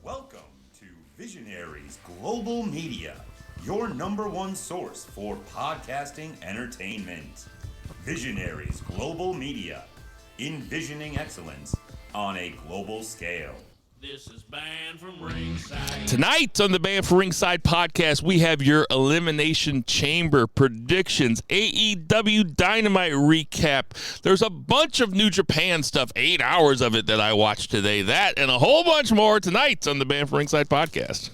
Welcome to Visionaries Global Media, your number one source for podcasting entertainment. Visionaries Global Media, envisioning excellence on a global scale. This is Banned from Ringside. Tonight on the Banned from Ringside podcast, we have your Elimination Chamber predictions, AEW Dynamite recap. There's a bunch of New Japan stuff, 8 hours of it that I watched today. That and a whole bunch more tonight on the Banned from Ringside podcast.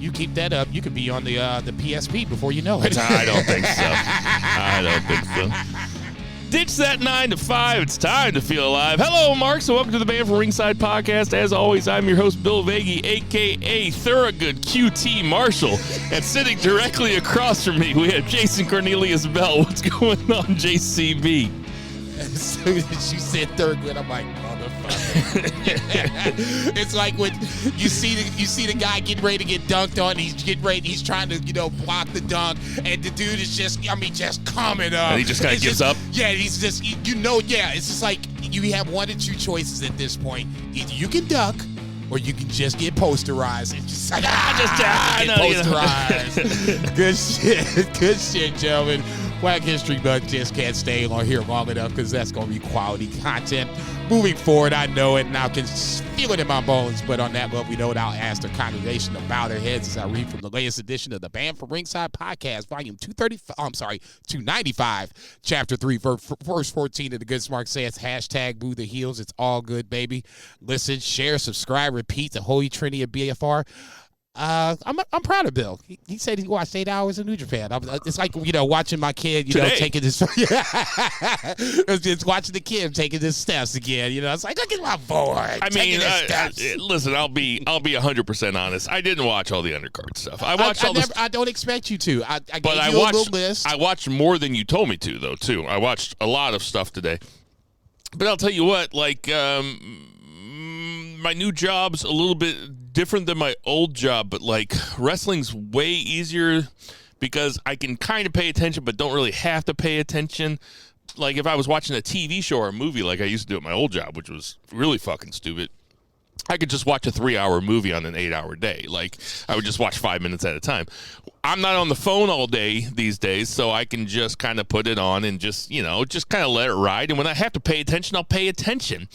You keep that up, you could be on the PSP before you know it. I don't think so. I don't think so. Ditch that 9 to 5. It's time to feel alive. Hello, Mark. So welcome to the Banned from Ringside podcast. As always, I'm your host, Bill Vagey, a.k.a. Thorogood QT Marshall. And sitting directly across from me, we have Jason Cornelius Bell. What's going on, JCB? As soon as you said Thorogood, I'm like, motherfucker. It's like when you see the guy getting ready to get dunked on. He's trying to block the dunk, and the dude is just coming up. And he just kind of gives up. Yeah, he's just it's just like you have one or two choices at this point. Either you can duck, or you can just get posterized. And just like posterized. Good shit, gentlemen. Black History Month just can't stay on here long enough because that's going to be quality content. Moving forward, I know it, and I can feel it in my bones. But on that level, we know it. I'll ask the congregation to bow their heads as I read from the latest edition of the Banned from Ringside podcast, volume 295, chapter 3, verse 14 of the Good Smart says, #boo the heels. It's all good, baby. Listen, share, subscribe, repeat the Holy Trinity of BFR. I'm proud of Bill. He said he watched 8 hours of New Japan. It's like watching my kid, taking this. It's watching the kid taking his steps again. It's like, look at my boy. I mean, listen, I'll be 100% honest. I didn't watch all the undercard stuff. I watched I don't expect you to. I gave you a little list. I watched more than you told me to, though. Too. I watched a lot of stuff today. But I'll tell you what, my new job's a little bit different than my old job, but wrestling's way easier because I can kind of pay attention but don't really have to pay attention. Like if I was watching a TV show or a movie like I used to do at my old job, which was really fucking stupid, I could just watch a 3-hour movie on an 8-hour day. I would just watch 5 minutes at a time. I'm not on the phone all day these days, so I can just kind of put it on and just kind of let it ride. And when I have to pay attention, I'll pay attention.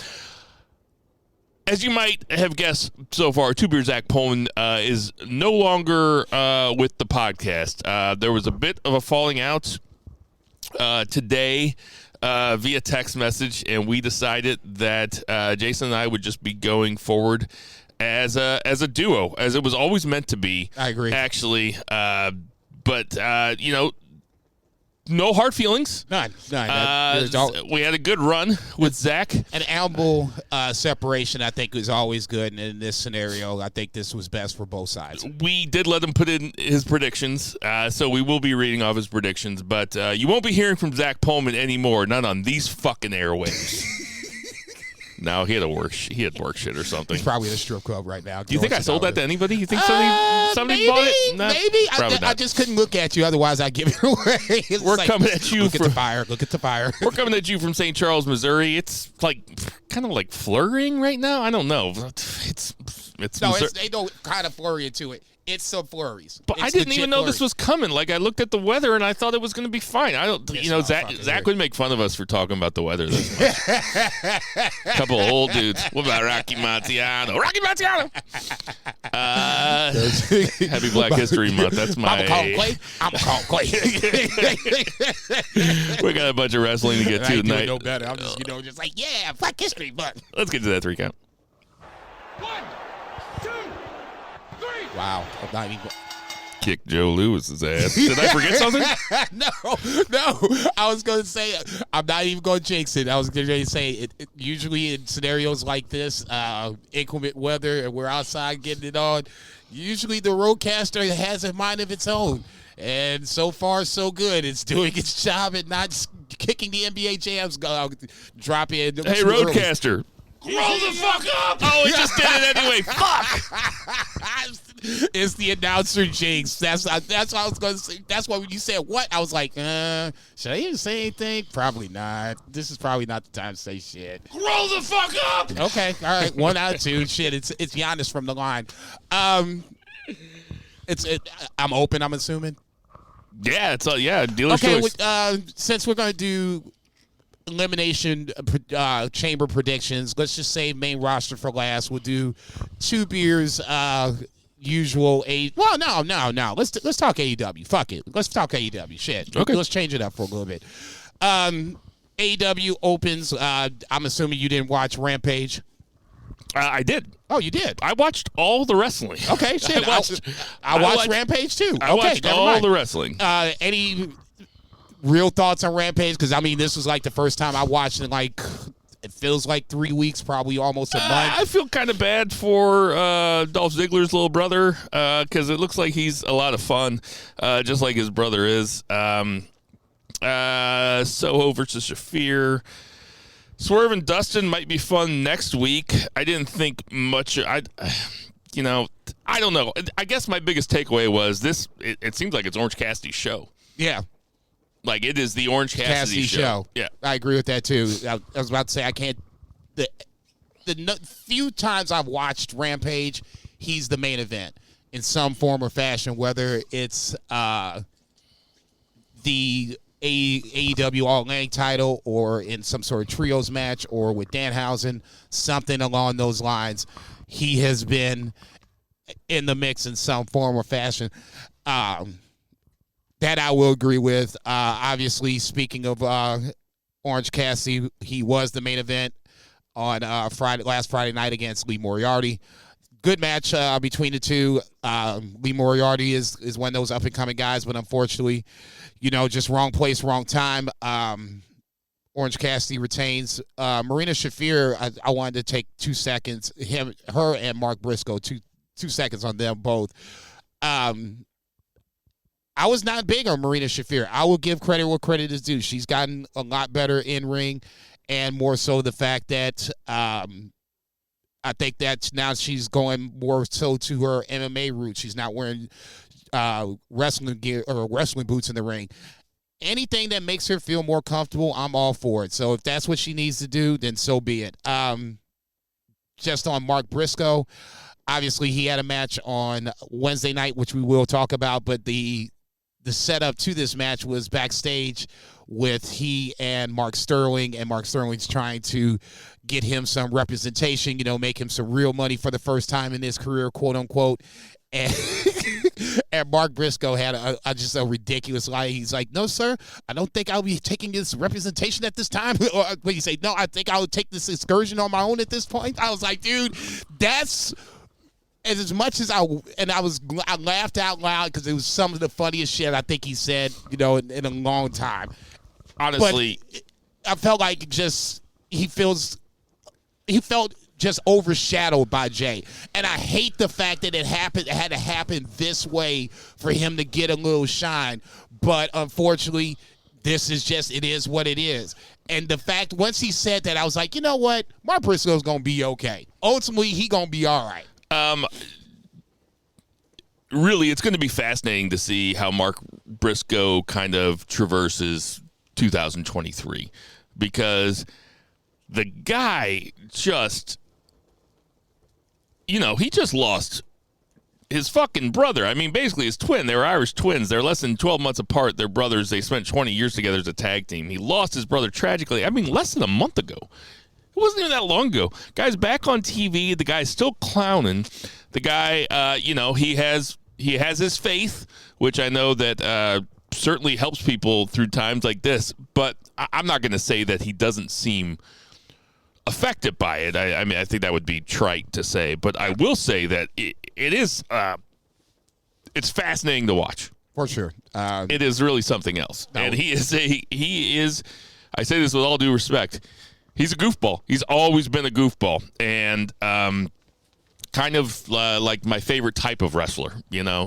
As you might have guessed so far, Two Beer Zach Pullman is no longer with the podcast. There was a bit of a falling out today via text message, and we decided that Jason and I would just be going forward as a duo, as it was always meant to be. I agree. Actually, but no hard feelings. None. We had a good run with Zach. An ample separation, I think, is always good. And in this scenario, I think this was best for both sides. We did let him put in his predictions, so we will be reading off his predictions. But you won't be hearing from Zach Pullman anymore, not on these fucking airwaves. No, he had work shit or something. He's probably at a strip club right now. Do you think I sold that to anybody? You think somebody bought it? No, maybe. I just couldn't look at you. Otherwise, I'd give it away. We're coming at you. Look at the fire. Look at the fire. We're coming at you from St. Charles, Missouri. It's kind of like flurrying right now. I don't know. They don't kind of flurry into it. It's some flurries. But I didn't even know this was coming. I looked at the weather and I thought it was going to be fine. Zach would make fun of us for talking about the weather this much. Couple of old dudes. What about Rocky Marciano? Rocky Marciano! Happy Black History Month. That's my... I'm a call Clay. We got a bunch of wrestling to get to tonight. I no better. I'm just, just like, yeah, Black History Month. Let's get to that 3 count. 1, 2, 3. Wow. I'm not even... Kick Joe Lewis's ass. Did I forget something? No. I was going to say, I'm not even going to jinx it. I was going to say, it usually in scenarios like this, inclement weather, and we're outside getting it on, usually the roadcaster has a mind of its own. And so far, so good. It's doing its job and not kicking the NBA jams drop in. Hey, roadcaster. Roll the fuck up! Oh, it just did it anyway. Fuck! It's the announcer jinx. That's what I was going to say. That's why when you said what, I was like, should I even say anything? Probably not. This is probably not the time to say shit. Grow the fuck up. Okay, all right. 1 out of 2. Shit, it's Giannis from the line. I'm open. I'm assuming. Yeah, it's dealer's choice. Okay, since we're going to do Elimination Chamber predictions, let's just say main roster for last. We'll do 2 beers, usual Well, no. Let's talk AEW. Fuck it. Let's talk AEW. Shit. Okay. Let's change it up for a little bit. AEW opens. I'm assuming you didn't watch Rampage. I did. Oh, you did? I watched all the wrestling. Okay, shit. I watched Rampage too. I watched all the wrestling. Any real thoughts on Rampage? Because, I mean, this was like the first time I watched it, like, it feels like 3 weeks, probably almost a month. I feel kind of bad for Dolph Ziggler's little brother because it looks like he's a lot of fun, just like his brother is. Soho versus Shafir. Swerve and Dustin might be fun next week. I didn't think much. I don't know. I guess my biggest takeaway was this. It seems like it's Orange Cassidy's show. Yeah. Like, it is the Orange Cassidy show. Yeah. I agree with that, too. I was about to say, I can't. The few times I've watched Rampage, he's the main event in some form or fashion, whether it's the AEW All-Atlantic title or in some sort of trios match or with Danhausen, something along those lines. He has been in the mix in some form or fashion. That I will agree with. Obviously, speaking of Orange Cassidy, he was the main event on last Friday night against Lee Moriarty. Good match between the two. Lee Moriarty is one of those up-and-coming guys, but unfortunately, just wrong place, wrong time. Orange Cassidy retains. Marina Shafir, I wanted to take 2 seconds. Her and Mark Briscoe, two seconds on them both. I was not big on Marina Shafir. I will give credit where credit is due. She's gotten a lot better in ring, and more so the fact that I think that now she's going more so to her MMA roots. She's not wearing wrestling gear or wrestling boots in the ring. Anything that makes her feel more comfortable, I'm all for it. So if that's what she needs to do, then so be it. Just on Mark Briscoe, obviously he had a match on Wednesday night, which we will talk about, but the setup to this match was backstage with he and Mark Sterling, and Mark Sterling's trying to get him some representation, make him some real money for the first time in his career, quote unquote. And, and Mark Briscoe had just a ridiculous lie. He's like, "No, sir, I don't think I'll be taking this representation at this time." Or when you say, "No, I think I would take this excursion on my own at this point." I was like, dude, that's... And as much as I laughed out loud because it was some of the funniest shit I think he said, in a long time. Honestly, but I felt like he felt just overshadowed by Jay, and I hate the fact that it had to happen this way for him to get a little shine. But unfortunately, this is it is what it is. And the fact once he said that, I was like, you know what, Mark Briscoe's gonna be okay. Ultimately, he gonna be all right. Really, it's going to be fascinating to see how Mark Briscoe kind of traverses 2023, because the guy just, he just lost his fucking brother. I mean, basically his twin. They were Irish twins. They're less than 12 months apart. They're brothers. They spent 20 years together as a tag team. He lost his brother tragically. I mean, less than a month ago. It wasn't even that long ago. Guy's back on TV. The guy's still clowning. The guy, he has his faith, which I know that certainly helps people through times like this. But I'm not going to say that he doesn't seem affected by it. I mean, I think that would be trite to say. But I will say that it is it's fascinating to watch. For sure. It is really something else. No. And he is, I say this with all due respect, he's a goofball. He's always been a goofball. And kind of like my favorite type of wrestler,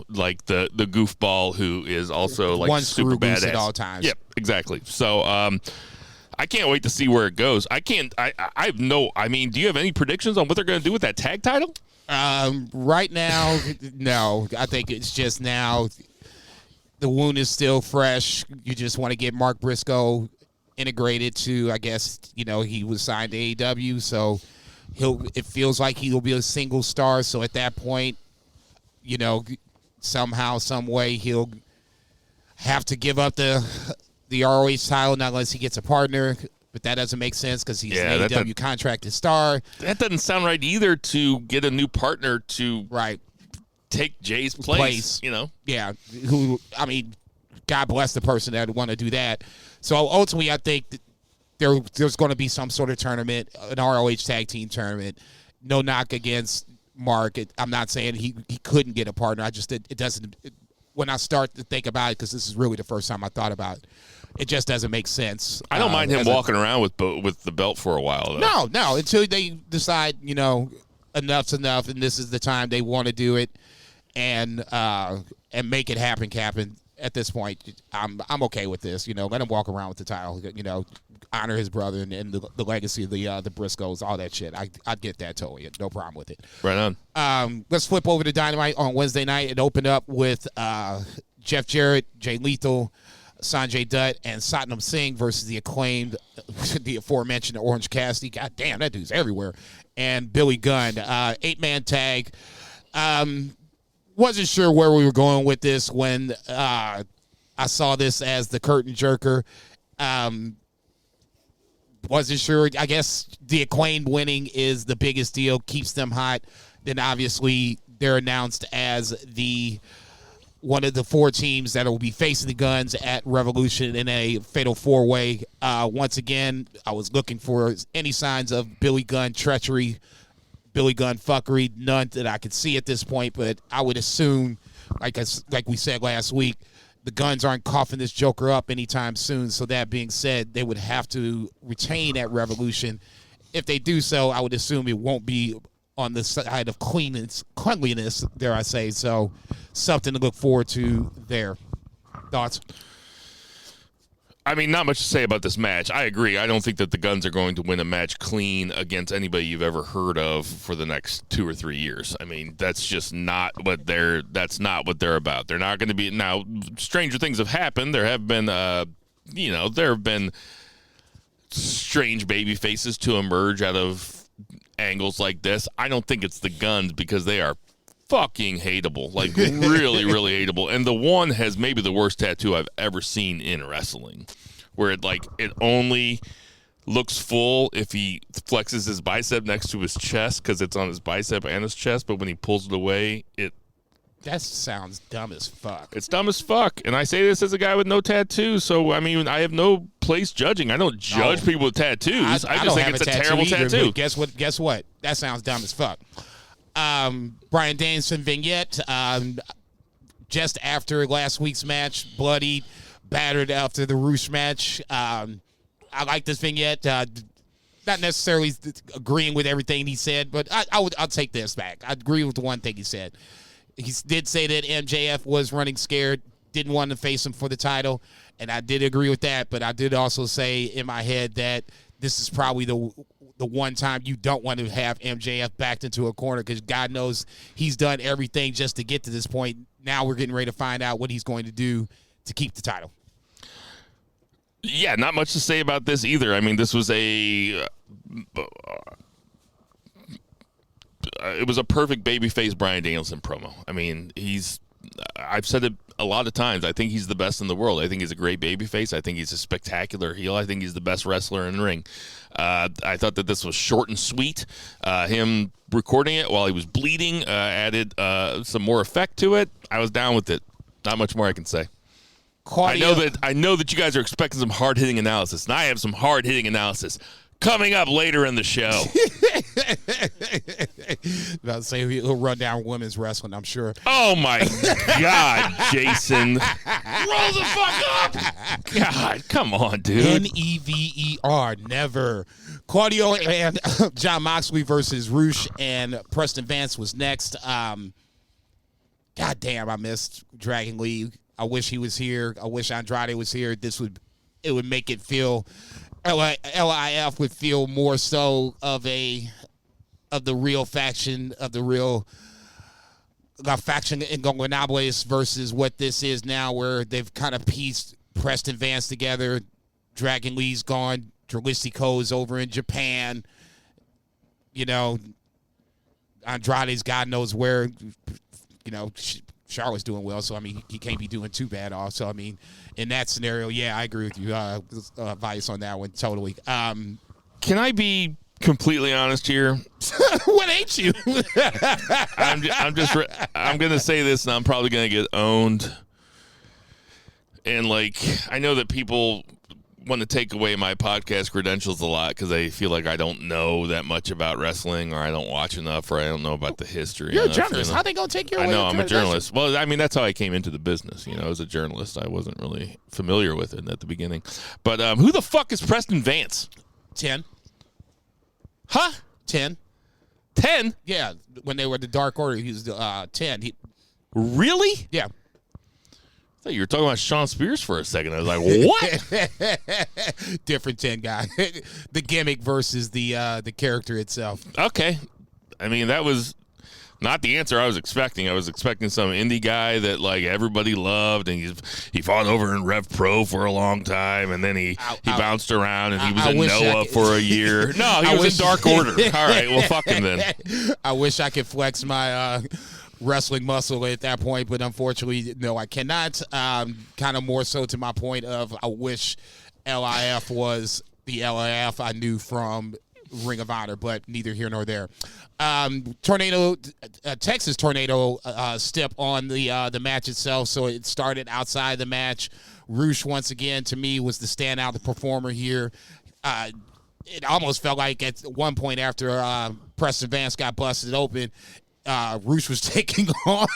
like the goofball who is also like one super badass at all times. Yep, exactly. So I can't wait to see where it goes. I mean, do you have any predictions on what they're going to do with that tag title? Right now, no. I think it's just now the wound is still fresh. You just want to get Mark Briscoe integrated to, I guess, he was signed to AEW, so it feels like he'll be a single star. So at that point, somehow, some way, he'll have to give up the ROH title, not unless he gets a partner. But that doesn't make sense because he's an AEW contracted star. That doesn't sound right either, to get a new partner to take Jay's place. Yeah. Who, God bless the person that would want to do that. So ultimately, I think that there's going to be some sort of tournament, an ROH tag team tournament. No knock against Mark. I'm not saying he couldn't get a partner. I just, it doesn't, when I start to think about it, because this is really the first time I thought about it, it just doesn't make sense. I don't mind him walking around with the belt for a while, though. No, until they decide, enough's enough, and this is the time they want to do it, and make it happen, Captain. At this point, I'm okay with this. Let him walk around with the title. Honor his brother and the legacy of the Briscoes, all that shit. I get that totally. No problem with it. Right on. Let's flip over to Dynamite on Wednesday night. It opened up with Jeff Jarrett, Jay Lethal, Sanjay Dutt, and Satnam Singh versus the Acclaimed, the aforementioned Orange Cassidy. God damn, that dude's everywhere. And Billy Gunn. 8-man tag. Wasn't sure where we were going with this when I saw this as the curtain jerker. Wasn't sure. I guess the Acclaimed winning is the biggest deal, keeps them hot. Then obviously they're announced as one of the 4 teams that will be facing the Guns at Revolution in a fatal 4-way. Once again, I was looking for any signs of Billy Gunn treachery, Billy Gunn fuckery, none that I could see at this point, but I would assume, like we said last week, the Guns aren't coughing this Joker up anytime soon. So that being said, they would have to retain at Revolution. If they do so, I would assume it won't be on the side of cleanliness, dare I say. So something to look forward to there. Thoughts? Not much to say about this match. I agree. I don't think that the Guns are going to win a match clean against anybody you've ever heard of for the next 2 or 3 years. That's just not what they're about. They're not going to be. Now, stranger things have happened. There have been, there have been strange baby faces to emerge out of angles like this. I don't think it's the Guns because they are fucking hateable, like really, really hateable. And the one has maybe the worst tattoo I've ever seen in wrestling, where it only looks full if he flexes his bicep next to his chest because it's on his bicep and his chest. But when he pulls it away, that sounds dumb as fuck. It's dumb as fuck. And I say this as a guy with no tattoos, so I have no place judging. I don't judge people with tattoos. I just think it's a terrible tattoo. Guess what? That sounds dumb as fuck. Bryan Danielson vignette just after last week's match, bloodied, battered after the Roosh match. I like this vignette. Not necessarily agreeing with everything he said, but I'll take this back. I agree with the one thing he said. He did say that MJF was running scared, didn't want to face him for the title, and I did agree with that, but I did also say in my head that this is probably the one time you don't want to have MJF backed into a corner because God knows he's done everything just to get to this point. Now we're getting ready to find out what he's going to do to keep the title. Yeah, not much to say about this either. This was it was a perfect babyface Bryan Danielson promo. I've said it a lot of times. I think he's the best in the world. I think he's a great babyface. I think he's a spectacular heel. I think he's the best wrestler in the ring. I thought that this was short and sweet. Him recording it while he was bleeding added some more effect to it. I was down with it. Not much more I can say. Claudia. I know that you guys are expecting some hard-hitting analysis, and I have some hard-hitting analysis coming up later in the show. I'll say he'll run down women's wrestling, I'm sure. Oh, my God, Jason. Roll the fuck up. God, come on, dude. Never. Never. Claudio and Jon Moxley versus Roosh and Preston Vance was next. God damn, I missed Dragon Lee. I wish he was here. I wish Andrade was here. It would make it feel... LIF would feel more so of a of the real faction, of the real faction Ingobernables versus what this is now, where they've kind of pieced Preston Vance together. Dragon Lee's gone. Dralistico's over in Japan. You know, Andrade's God knows where. You know, Charlotte's doing well, so, I mean, he can't be doing too bad also. I mean, in that scenario, yeah, I agree with you, Vice, on that one, totally. Can I be completely honest here? What ain't you? I'm going to say this, and I'm probably going to get owned. And, like, I know that people want to take away my podcast credentials a lot because they feel like I don't know that much about wrestling, or I don't watch enough, or I don't know about the history. You're a journalist. How they going to take your I away? know, I'm a journalist. Well, I mean, that's how I came into the business. You know, as a journalist, I wasn't really familiar with it at the beginning. But who the fuck is Preston Vance? 10. Huh? 10. 10? Yeah, when they were the Dark Order, he was 10. Really? Yeah. I thought you were talking about Sean Spears for a second. I was like, what? Different 10 guy. The gimmick versus the character itself. Okay. I mean, that was not the answer I was expecting. I was expecting some indie guy that, like, everybody loved, and he fought over in Rev Pro for a long time, and then he bounced around, and he was in Noah for a year. No, he was in Dark Order. All right, well, fuck him then. I wish I could flex my wrestling muscle at that point, but unfortunately, no, I cannot. Kind of more so to my point of I wish LIF was the LIF I knew from Ring of Honor, but neither here nor there. Texas Tornado step on the match itself, so it started outside the match. Roosh, once again, to me, was the standout performer here. It almost felt like at one point after Preston Vance got busted open, Roosh was taking on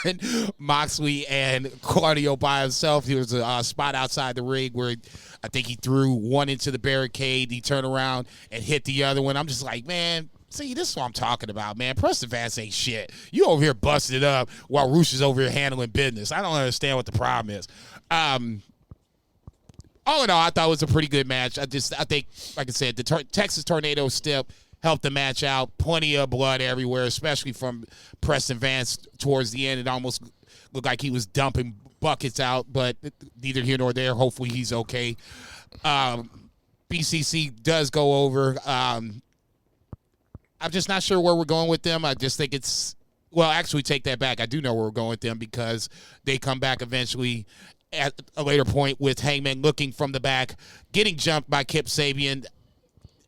Moxley and Claudio by himself. There was a spot outside the ring where I think he threw one into the barricade. He turned around and hit the other one. I'm just like, man, see, this is what I'm talking about, man. Preston Vance ain't shit. You over here busting it up while Roosh is over here handling business. I don't understand what the problem is. All in all, I thought it was a pretty good match. I think, like I said, the Texas Tornado step helped the match out. Plenty of blood everywhere, especially from Preston Vance towards the end. It almost looked like he was dumping buckets out, but neither here nor there. Hopefully he's okay. BCC does go over. I'm just not sure where we're going with them. I just think it's – well, actually, take that back. I do know where we're going with them because they come back eventually at a later point with Hangman looking from the back, getting jumped by Kip Sabian,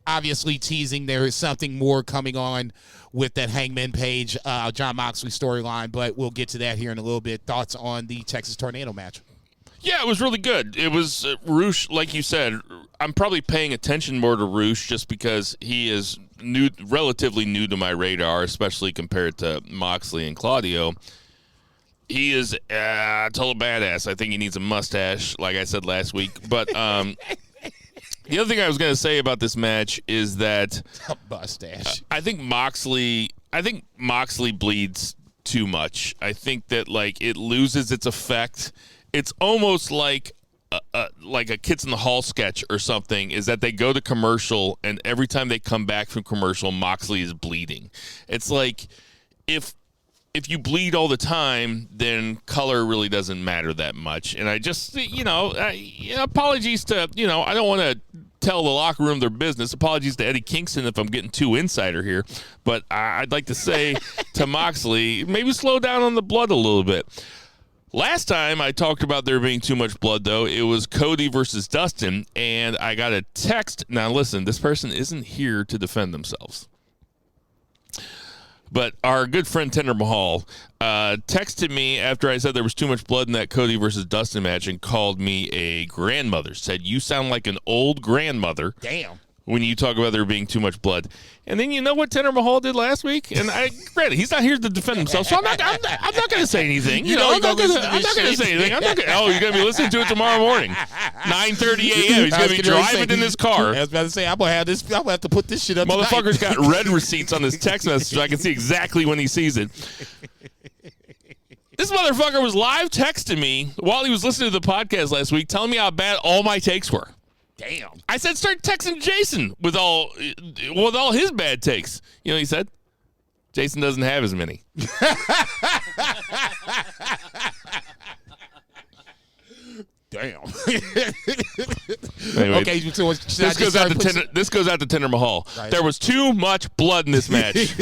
obviously teasing there is something more coming on with that Hangman Page, John Moxley storyline, but we'll get to that here in a little bit. Thoughts on the Texas Tornado match? Yeah, it was really good. It was Roosh, like you said. I'm probably paying attention more to Roosh just because he is relatively new to my radar, especially compared to Moxley and Claudio. He is a total badass. I think he needs a mustache, like I said last week. But the other thing I was going to say about this match is that mustache. I think Moxley bleeds too much. I think that, like, it loses its effect. It's almost like a Kids in the Hall sketch or something, is that they go to commercial, and every time they come back from commercial, Moxley is bleeding. It's like if you bleed all the time, then color really doesn't matter that much. And I just, apologies to, I don't want to tell the locker room their business. Apologies to Eddie Kingston if I'm getting too insider here. But I'd like to say to Moxley, maybe slow down on the blood a little bit. Last time I talked about there being too much blood, though, it was Cody versus Dustin, and I got a text. Now, listen, this person isn't here to defend themselves. But our good friend Tender Mahal texted me after I said there was too much blood in that Cody versus Dustin match and called me a grandmother. Said, you sound like an old grandmother. Damn. When you talk about there being too much blood. And then you know what Tender Mahal did last week? And granted, he's not here to defend himself, so I'm not going to say anything. I'm not going to say anything. You're going to be listening to it tomorrow morning. 9:30 a.m. He's going to be driving in his car. I was about to say, I'm going to have to put this shit up Motherfucker's got red receipts on his text message so I can see exactly when he sees it. This motherfucker was live texting me while he was listening to the podcast last week, telling me how bad all my takes were. Damn. I said, start texting Jason with all his bad takes. You know what he said? Jason doesn't have as many. Damn. Anyway, Okay, so this goes out to Tinder Mahal. Right. There was too much blood in this match.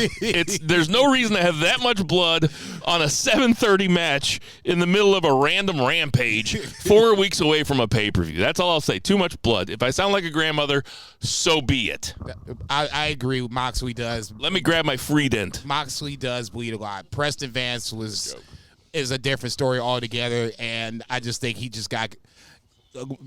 There's no reason to have that much blood on a 7:30 match in the middle of a random rampage 4 weeks away from a pay-per-view. That's all I'll say. Too much blood. If I sound like a grandmother, so be it. I agree with Moxley does. Let me grab my free dent. Moxley does bleed a lot. Preston Vance is a different story altogether, and I just think he just got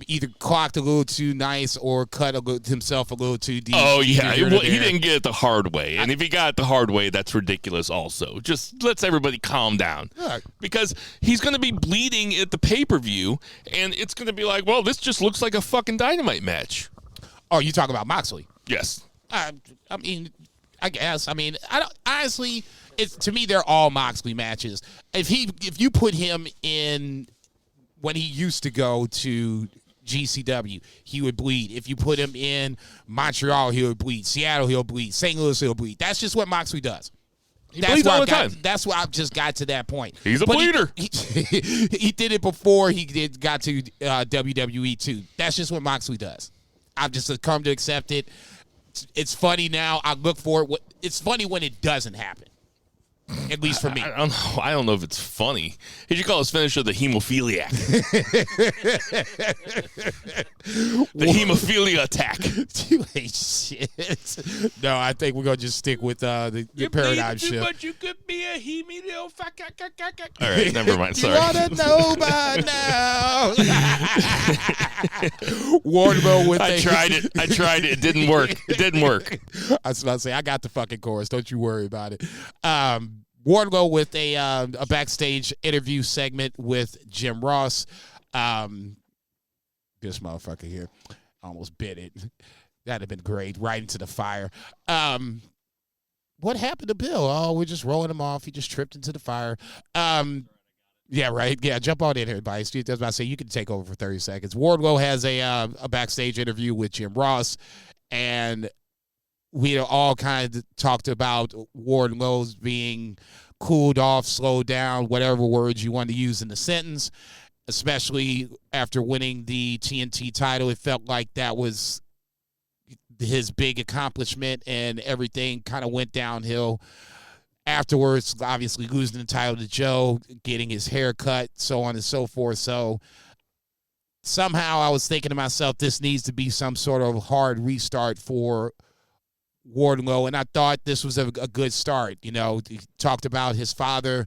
either clocked a little too nice or cut himself a little too deep. Oh, yeah. He didn't get it the hard way. And if he got it the hard way, that's ridiculous also. Just let's everybody calm down. Yeah. Because he's going to be bleeding at the pay-per-view, and it's going to be like, well, this just looks like a fucking Dynamite match. Oh, you talking about Moxley? Yes. I mean, I guess. I mean, I don't honestly. To me, they're all Moxley matches. If you put him in when he used to go to GCW, he would bleed. If you put him in Montreal, he would bleed. Seattle, he'll bleed. St. Louis, he'll bleed. That's just what Moxley does. He bleeds all the time. That's why I've just got to that point. He's a bleeder. He did it before he got to WWE too. That's just what Moxley does. I've just come to accept it. It's funny now. I look for it. It's funny when it doesn't happen. At least for me. I don't know if it's funny. He should call his finisher the hemophiliac. The hemophilia attack. You ain't shit. No, I think we're going to just stick with the paradigm shift. But you could be a hemophilia. All right, never mind. Sorry. You want to know by now. Wardlow with I tried it. It didn't work. I was about to say, I got the fucking chorus. Don't you worry about it. Wardlow with a backstage interview segment with Jim Ross. This motherfucker here almost bit it. That'd have been great. Right into the fire. What happened to Bill? Oh, we're just rolling him off. He just tripped into the fire. Yeah, right. Yeah, jump on in here, everybody. Steve, that's about to say you can take over for 30 seconds. Wardlow has a backstage interview with Jim Ross, and we all kind of talked about Wardlow's being cooled off, slowed down, whatever words you want to use in the sentence, especially after winning the TNT title. It felt like that was his big accomplishment, and everything kind of went downhill afterwards. Obviously losing the title to Joe, getting his hair cut, so on and so forth. So somehow I was thinking to myself, this needs to be some sort of hard restart for Wardlow, and I thought this was a good start. You know, he talked about his father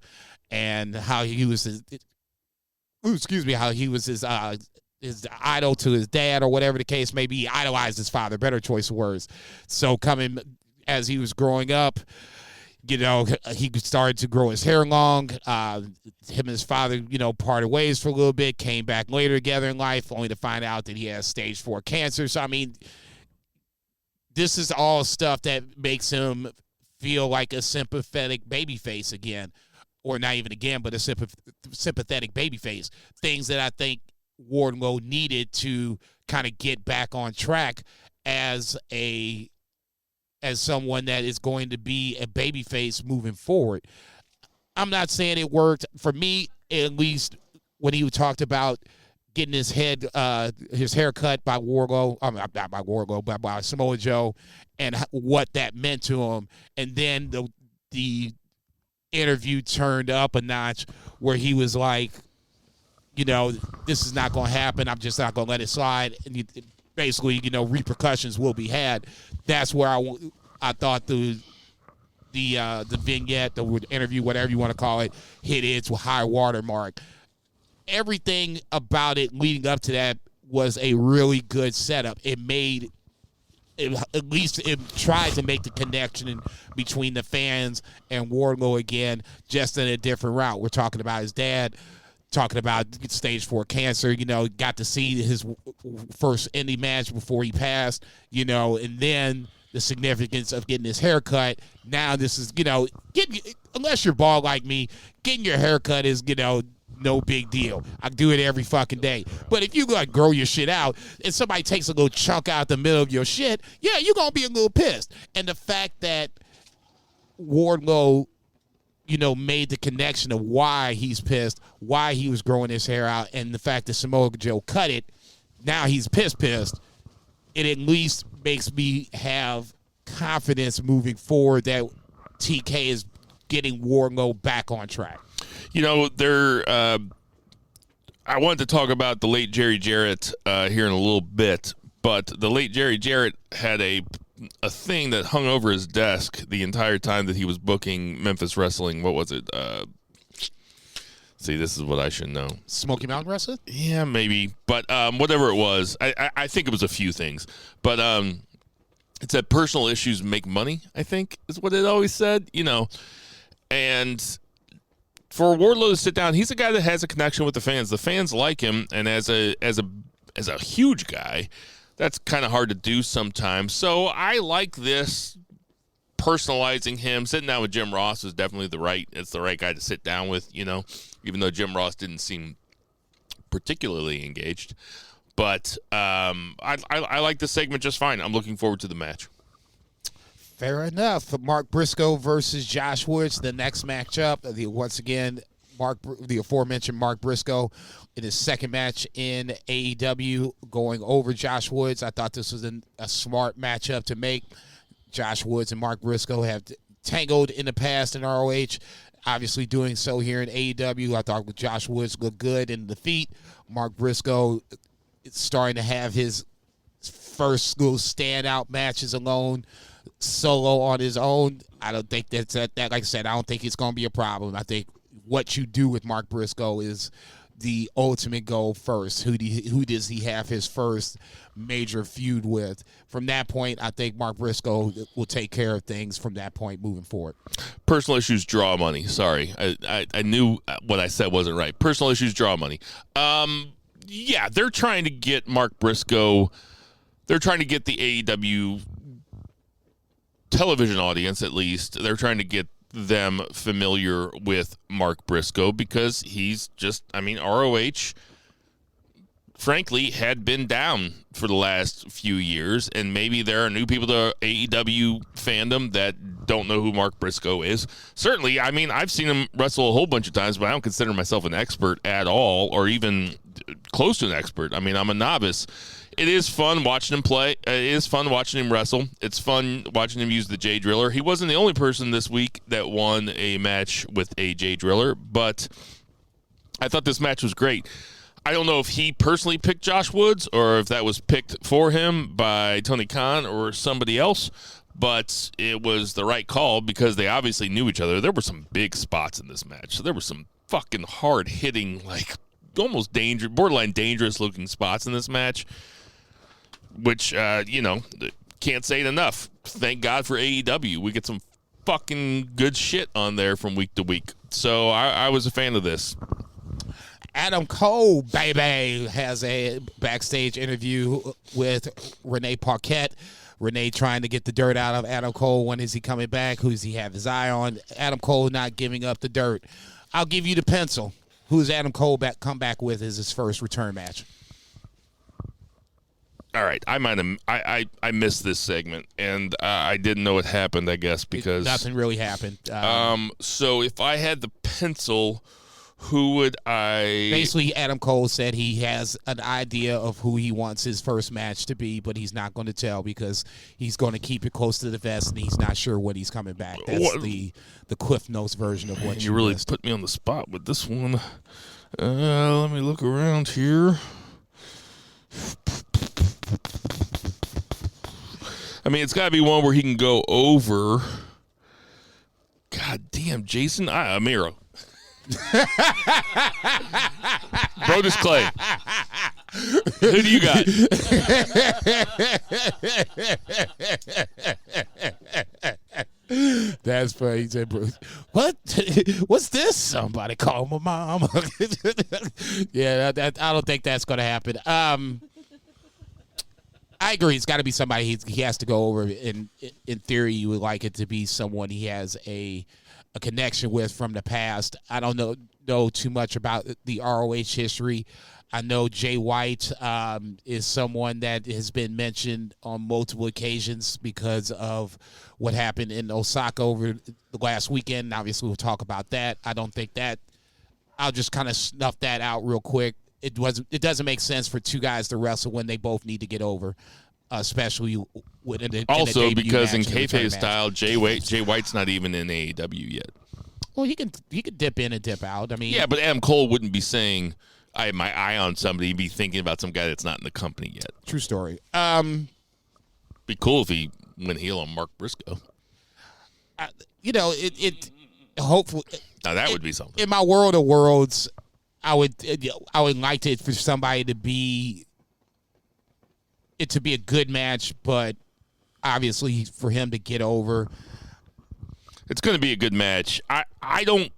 and how he was his idol to his dad, or whatever the case may be. He idolized his father, better choice of words. So coming as he was growing up, you know, he started to grow his hair long. Him and his father, you know, parted ways for a little bit, came back later together in life, only to find out that he has stage 4 cancer. So, I mean, this is all stuff that makes him feel like a sympathetic babyface again, or not even again, but a sympathetic babyface. Things that I think Wardlow needed to kind of get back on track as someone that is going to be a babyface moving forward. I'm not saying it worked for me, at least when he talked about getting his hair cut by Wardlow, not by Wardlow, but by Samoa Joe, and what that meant to him. And then the interview turned up a notch where he was like, you know, this is not going to happen. I'm just not going to let it slide. And basically, you know, repercussions will be had. That's where I thought the vignette, the interview, whatever you want to call it, hit its high watermark. Everything about it leading up to that was a really good setup. At least it tried to make the connection between the fans and Wardlow again, just in a different route. We're talking about his dad, talking about stage 4 cancer, you know, got to see his first indie match before he passed, you know, and then the significance of getting his hair cut. Now this is, you know, unless you're bald like me, getting your hair cut is, you know, no big deal. I do it every fucking day. But if you like grow your shit out and somebody takes a little chunk out the middle of your shit, yeah, you're going to be a little pissed. And the fact that Wardlow, made the connection of why he's pissed, why he was growing his hair out, and the fact that Samoa Joe cut it, now he's pissed. It at least makes me have confidence moving forward that TK is getting Wardlow back on track. I wanted to talk about the late Jerry Jarrett here in a little bit, but the late Jerry Jarrett had a thing that hung over his desk the entire time that he was booking Memphis Wrestling. What was it? See, this is what I should know. Smoky Mountain Wrestling? Yeah, maybe. But whatever it was, I think it was a few things. But it said personal issues make money, I think, is what it always said. And for Wardlow to sit down, he's a guy that has a connection with the fans. The fans like him, and as a huge guy, that's kind of hard to do sometimes. So I like this, personalizing him. Sitting down with Jim Ross is definitely the right guy to sit down with, even though Jim Ross didn't seem particularly engaged. But I like this segment just fine. I'm looking forward to the match. Fair enough. Mark Briscoe versus Josh Woods, the next matchup. Once again, the aforementioned Mark Briscoe in his second match in AEW, going over Josh Woods. I thought this was a smart matchup to make. Josh Woods and Mark Briscoe have tangled in the past in ROH. Obviously doing so here in AEW. I thought Josh Woods looked good in the feet. Mark Briscoe is starting to have his first little standout matches alone, solo on his own. I don't think that's that. Like I said, I don't think it's going to be a problem. I think what you do with Mark Briscoe is the ultimate goal first. Who does he have his first major feud with? From that point, I think Mark Briscoe will take care of things from that point moving forward. Personal issues draw money. Sorry. I knew what I said wasn't right. Personal issues draw money. Yeah, they're trying to get Mark Briscoe. They're trying to get the AEW television audience, at least. They're trying to get them familiar with Mark Briscoe because he's just, ROH, frankly, had been down for the last few years, and maybe there are new people to AEW fandom that don't know who Mark Briscoe is. Certainly, I've seen him wrestle a whole bunch of times, but I don't consider myself an expert at all, or even close to an expert. I'm a novice. It is fun watching him play. It is fun watching him wrestle. It's fun watching him use the J Driller. He wasn't the only person this week that won a match with a J Driller, but I thought this match was great. I don't know if he personally picked Josh Woods or if that was picked for him by Tony Khan or somebody else, but it was the right call because they obviously knew each other. There were some big spots in this match. There were some fucking hard-hitting, almost borderline dangerous-looking spots in this match, which, can't say it enough. Thank God for AEW. We get some fucking good shit on there from week to week. So I was a fan of this. Adam Cole, baby, has a backstage interview with Renee Paquette. Renee trying to get the dirt out of Adam Cole. When is he coming back? Who does he have his eye on? Adam Cole not giving up the dirt. I'll give you the pencil. Who's Adam Cole come back with as his first return match? All right, I missed this segment, and I didn't know it happened, I guess, because nothing really happened. So if I had the pencil, who would I... Basically, Adam Cole said he has an idea of who he wants his first match to be, but he's not going to tell because he's going to keep it close to the vest, and he's not sure when he's coming back. That's the Cliff Notes version of what you really missed. Put me on the spot with this one. Let me look around here. It's got to be one where he can go over. God damn, Jason Amiro. Brodus Clay. Who do you got? That's funny. He said, Bruce, what? What's this? Somebody call my mom. Yeah, I don't think that's going to happen. I agree. It's got to be somebody he has to go over. In theory, you would like it to be someone he has a a connection with from the past. I don't know too much about the ROH history. I know Jay White is someone that has been mentioned on multiple occasions because of what happened in Osaka over the last weekend. Obviously, we'll talk about that. I don't think that. I'll just kind of snuff that out real quick. It doesn't make sense for two guys to wrestle when they both need to get over, especially within the also in a because in debut kayfabe match. style, Jay White's not even in AEW yet. Well, he can dip in and dip out. I mean, Yeah, but Adam Cole wouldn't be saying I have my eye on somebody. He'd be thinking about some guy that's not in the company yet. true story. Be cool if he went heel on Mark Briscoe. It hopefully Now that would be something. in my world of worlds, I would like it for somebody to be a good match, but obviously for him to get over. It's going to be a good match. I don't.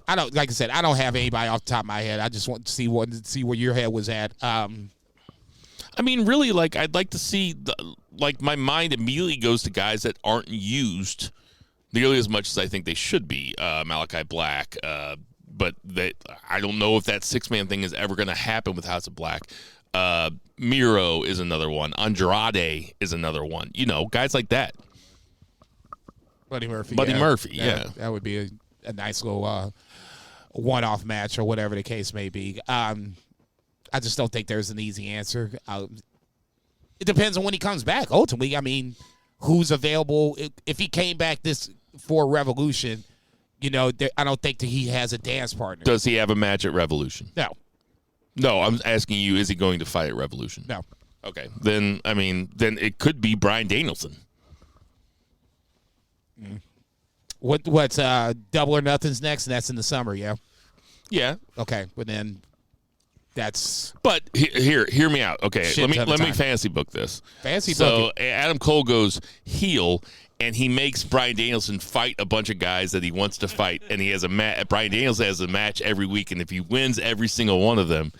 Like I said, I don't have anybody off the top of my head. I just want to see where your head was at. I mean, really, like I'd like to see my mind immediately goes to guys that aren't used nearly as much as I think they should be. Malachi Black, but I don't know if that 6-man thing is ever going to happen with House of Black. Miro is another one. Andrade is another one. Guys like that. Buddy Murphy. Yeah. That would be a nice little one-off match or whatever the case may be. I just don't think there's an easy answer. It depends on when he comes back. Ultimately, I mean, who's available? If he came back for Revolution, I don't think that he has a dance partner. Does he have a match at Revolution? No. No, I'm asking you, is he going to fight at Revolution? No. Okay. Then it could be Bryan Danielson. What's Double or Nothing's next, and that's in the summer, yeah? Yeah. Okay, but then that's... But hear me out. Okay, Shit let ton me of time. fantasy book this. Fantasy So book Adam Cole goes heel, and he makes Bryan Danielson fight a bunch of guys that he wants to fight, and he has a match. Bryan Danielson has a match every week, and if he wins every single one of them,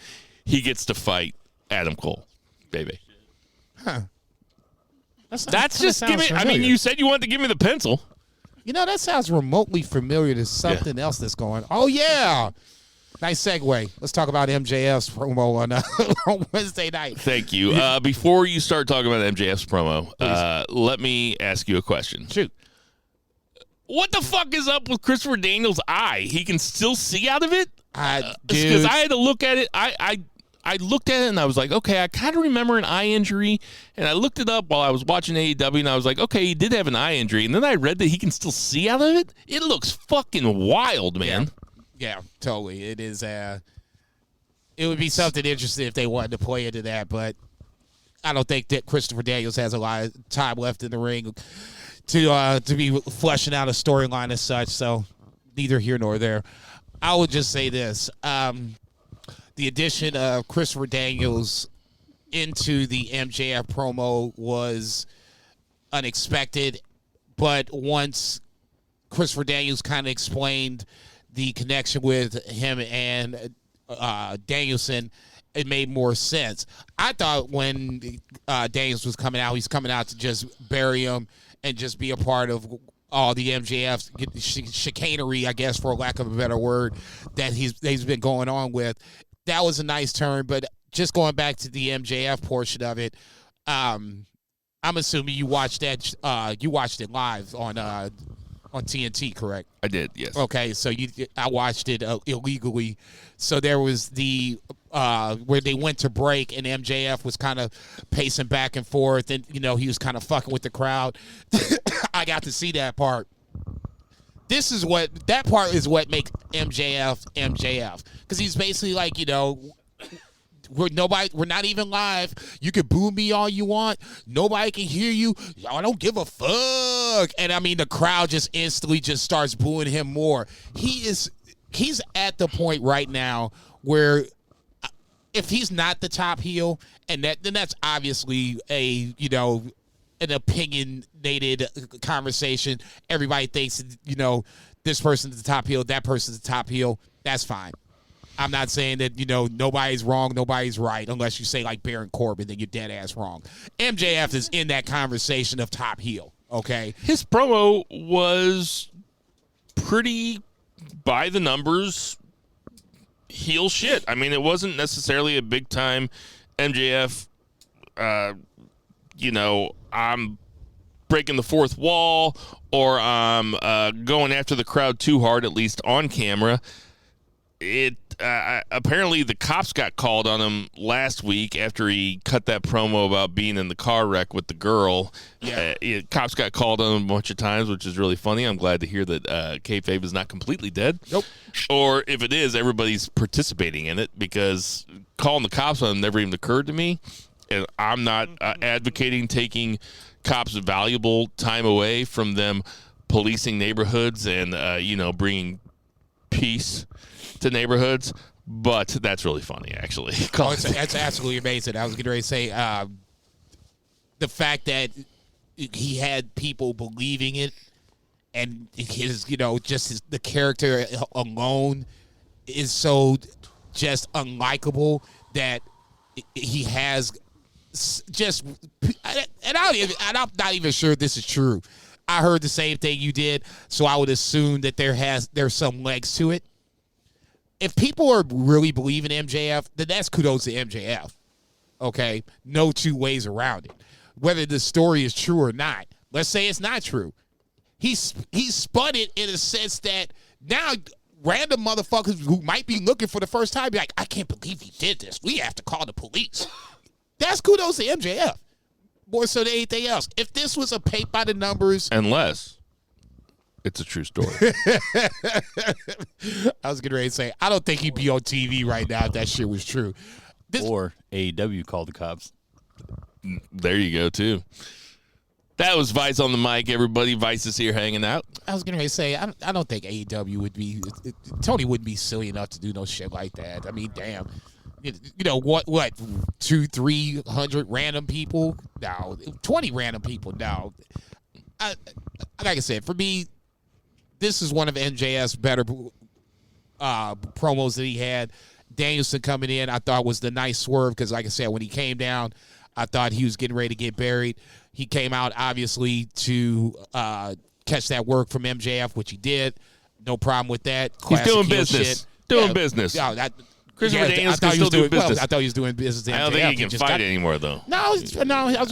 he gets to fight Adam Cole, baby. Huh. That's just give me. I mean, you said you wanted to give me the pencil. That sounds remotely familiar to something else that's going on. Oh, yeah. Nice segue. Let's talk about MJF's promo on Wednesday night. Thank you. Before you start talking about MJF's promo, let me ask you a question. Shoot. What the fuck is up with Christopher Daniels' eye? He can still see out of it? Dude. Because I had to look at it. I looked at it and I was like, okay, I kind of remember an eye injury. And I looked it up while I was watching AEW and I was like, okay, he did have an eye injury. And then I read that he can still see out of it. It looks fucking wild, man. Yeah, totally. It is. It would be something interesting if they wanted to play into that, but I don't think that Christopher Daniels has a lot of time left in the ring to be fleshing out a storyline as such. So neither here nor there. I would just say this. The addition of Christopher Daniels into the MJF promo was unexpected, but once Christopher Daniels kind of explained the connection with him and Danielson, it made more sense. I thought when Daniels was coming out, he's coming out to just bury him and just be a part of all the MJF chicanery, I guess, for lack of a better word, that he's been going on with. That was a nice turn, but just going back to the MJF portion of it, I'm assuming you watched that. You watched it live on TNT, correct? I did, yes. Okay, so I watched it illegally. So there was the where they went to break, and MJF was kind of pacing back and forth, and he was kind of fucking with the crowd. I got to see that part. That part is what makes MJF, because he's basically like, we're not even live. You can boo me all you want. Nobody can hear you. I don't give a fuck. And I mean, the crowd just instantly just starts booing him more. He's at the point right now where if he's not the top heel, and then that's obviously an opinionated conversation. Everybody thinks, this person's the top heel, that person's the top heel. That's fine. I'm not saying that, nobody's wrong, nobody's right, unless you say like Baron Corbin, then you're dead ass wrong. MJF is in that conversation of top heel, okay? His promo was pretty by the numbers heel shit. I mean, it wasn't necessarily a big time MJF, I'm breaking the fourth wall or I'm going after the crowd too hard, at least on camera. Apparently the cops got called on him last week after he cut that promo about being in the car wreck with the girl. Yeah. Cops got called on him a bunch of times, which is really funny. I'm glad to hear that kayfabe is not completely dead. Nope. Or if it is, everybody's participating in it, because calling the cops on him never even occurred to me. And I'm not advocating taking cops' valuable time away from them policing neighborhoods and, bringing peace to neighborhoods, but that's really funny, actually. That's absolutely amazing. I was getting ready to say the fact that he had people believing it, and the character alone is so just unlikable that he has just, and I'm not even sure this is true. I heard the same thing you did, so I would assume that there's some legs to it. If people are really believing MJF, then that's kudos to MJF. Okay? No two ways around it. Whether the story is true or not. Let's say it's not true. He spun it in a sense that now random motherfuckers who might be looking for the first time be like, I can't believe he did this. We have to call the police. That's kudos to MJF. More so than anything else. If this was a paint by the numbers. Unless it's a true story. I was getting ready to say, I don't think he'd be on TV right now if that shit was true. Or AEW called the cops. There you go, too. That was Vice on the mic, everybody. Vice is here hanging out. I was getting ready to say, I don't think AEW would be, Tony wouldn't be silly enough to do no shit like that. I mean, damn. What 200-300 random people? No. 20 random people? No. Like I said, for me, this is one of MJF's better promos that he had. Danielson coming in, I thought was the nice swerve because, like I said, when he came down, I thought he was getting ready to get buried. He came out, obviously, to catch that work from MJF, which he did. No problem with that. Classic. He's doing business. Shit. Doing business. No, Christopher Daniels can still do business. Well, I thought he was doing business. I don't think he can fight anymore, though. No, I was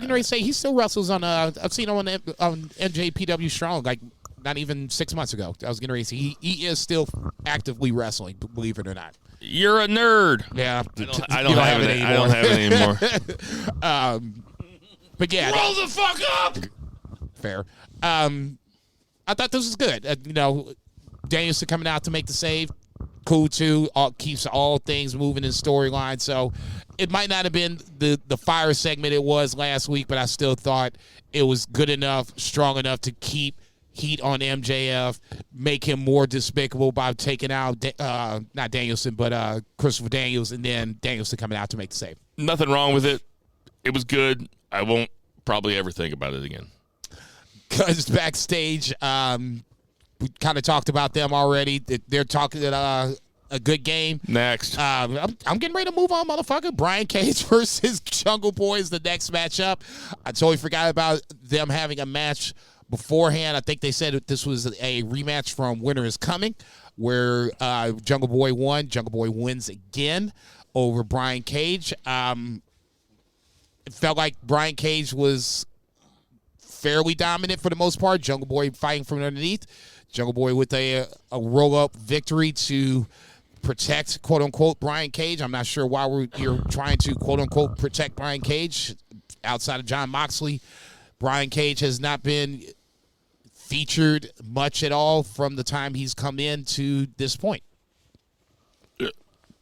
going to say he still wrestles on. I've seen him on NJPW Strong, like not even 6 months ago. I was going to say he is still actively wrestling, believe it or not. You're a nerd. Yeah, I don't have it anymore. I don't have it anymore. But yeah, roll the fuck up. Fair. I thought this was good. Danielson coming out to make the save. Cool too. Keeps all things moving in storyline. So it might not have been the fire segment it was last week, but I still thought it was good enough, strong enough to keep heat on MJF, make him more despicable by taking out not Danielson, but Christopher Daniels, and then Danielson coming out to make the save. Nothing wrong with it. It was good. I won't probably ever think about it again. Because backstage, we kind of talked about them already. They're talking a good game. Next. I'm getting ready to move on, motherfucker. Brian Cage versus Jungle Boy is the next matchup. I totally forgot about them having a match beforehand. I think they said that this was a rematch from Winter is Coming, where Jungle Boy won. Jungle Boy wins again over Brian Cage. It felt like Brian Cage was fairly dominant for the most part. Jungle Boy fighting from underneath. Jungle Boy with a roll-up victory to protect, quote-unquote, Brian Cage. I'm not sure why you're trying to, quote-unquote, protect Brian Cage. Outside of John Moxley, Brian Cage has not been featured much at all from the time he's come in to this point.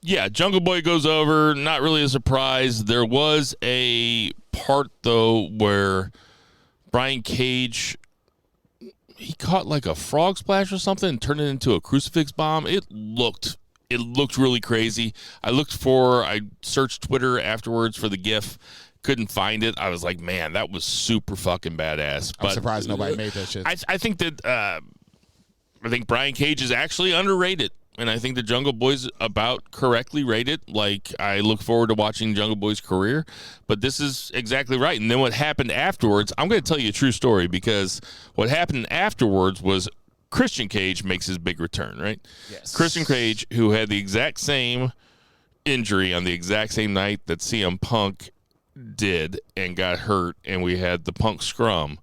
Yeah, Jungle Boy goes over. Not really a surprise. There was a part, though, where Brian Cage, he caught like a frog splash or something and turned it into a crucifix bomb. It looked really crazy. I searched Twitter afterwards for the GIF. Couldn't find it. I was like, man, that was super fucking badass. I'm surprised nobody made that shit. I think that Brian Cage is actually underrated. And I think the Jungle Boy's about correctly rated. Like, I look forward to watching Jungle Boy's career. But this is exactly right. And then what happened afterwards, I'm going to tell you a true story, because what happened afterwards was Christian Cage makes his big return, right? Yes. Christian Cage, who had the exact same injury on the exact same night that CM Punk did and got hurt, and we had the Punk scrum.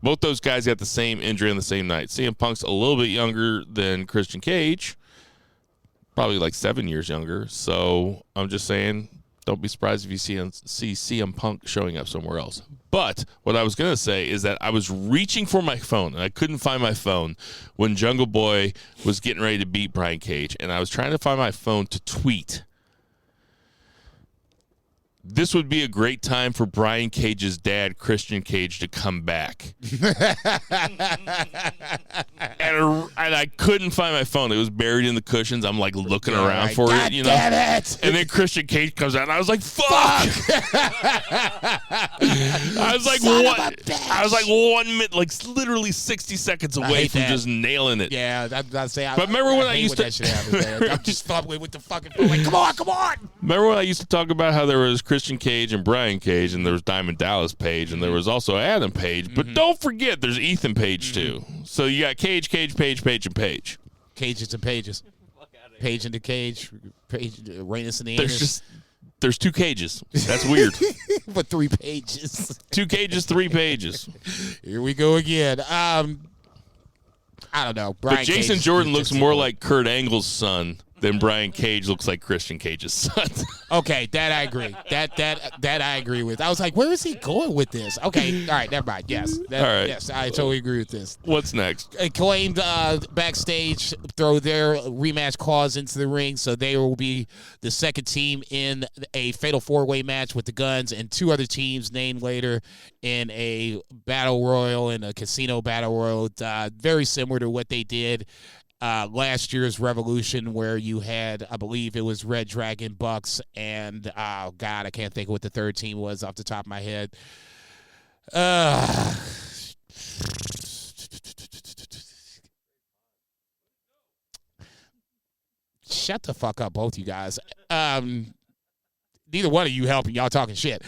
Both those guys got the same injury on the same night. CM Punk's a little bit younger than Christian Cage, probably like 7 years younger. So I'm just saying, don't be surprised if you see CM Punk showing up somewhere else. But what I was going to say is that I was reaching for my phone, and I couldn't find my phone when Jungle Boy was getting ready to beat Brian Cage, and I was trying to find my phone to tweet. This would be a great time for Brian Cage's dad, Christian Cage, to come back. and I couldn't find my phone. It was buried in the cushions. I'm like looking around for God it, you damn know. it. And then Christian Cage comes out, and I was like, "Fuck!" I was like, I was like 1 minute, like literally 60 seconds away from just nailing it. Yeah, that's saying. But remember when I used to? That shit happens, man. I'm just fumbling with the fucking phone. Like, come on. Remember when I used to talk about how there was Christian Cage and Brian Cage, and there was Diamond Dallas Page, and there was also Adam Page. But don't forget, there's Ethan Page too. So you got Cage, Page, and Page. Cages and pages. Page in the cage. Page, Reynos in the anus. There's 2 cages. That's weird. But 3 pages. 2 cages, 3 pages. Here we go again. I don't know. Brian But Jason Cage Jordan is looks just more a- like Kurt Angle's son than Brian Cage looks like Christian Cage's son. Okay, that I agree. That I agree with. I was like, where is he going with this? Okay, all right, never mind. Yes, All right. yes, I totally agree with this. What's next? Acclaimed backstage throw their rematch clause into the ring, so they will be the second team in a fatal 4-way match with the Guns and 2 other teams named later in a battle royal, in a casino battle royal, very similar to what they did last year's Revolution, where you had, I believe it was Red Dragon, Bucks, and oh god, I can't think of what the third team was off the top of my head. Shut the fuck up, both you guys. Neither one of you helping. Y'all talking shit.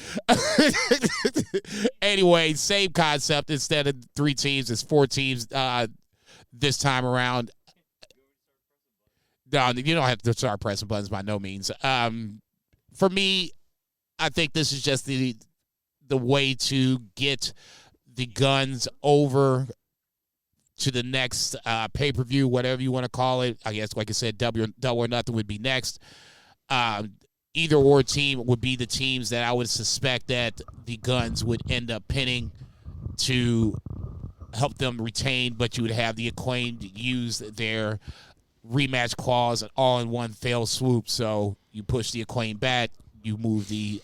Anyway, same concept. Instead of 3 teams, it's 4 teams this time around. No, you don't have to start pressing buttons by no means. For me, I think this is just the way to get the Guns over to the next pay-per-view, whatever you want to call it. I guess, like I said, Double or Nothing would be next. Either or team would be the teams that I would suspect that the Guns would end up pinning to help them retain, but you would have the Acclaimed use their rematch clause all in one fell swoop. So you push the Acclaimed back, you move the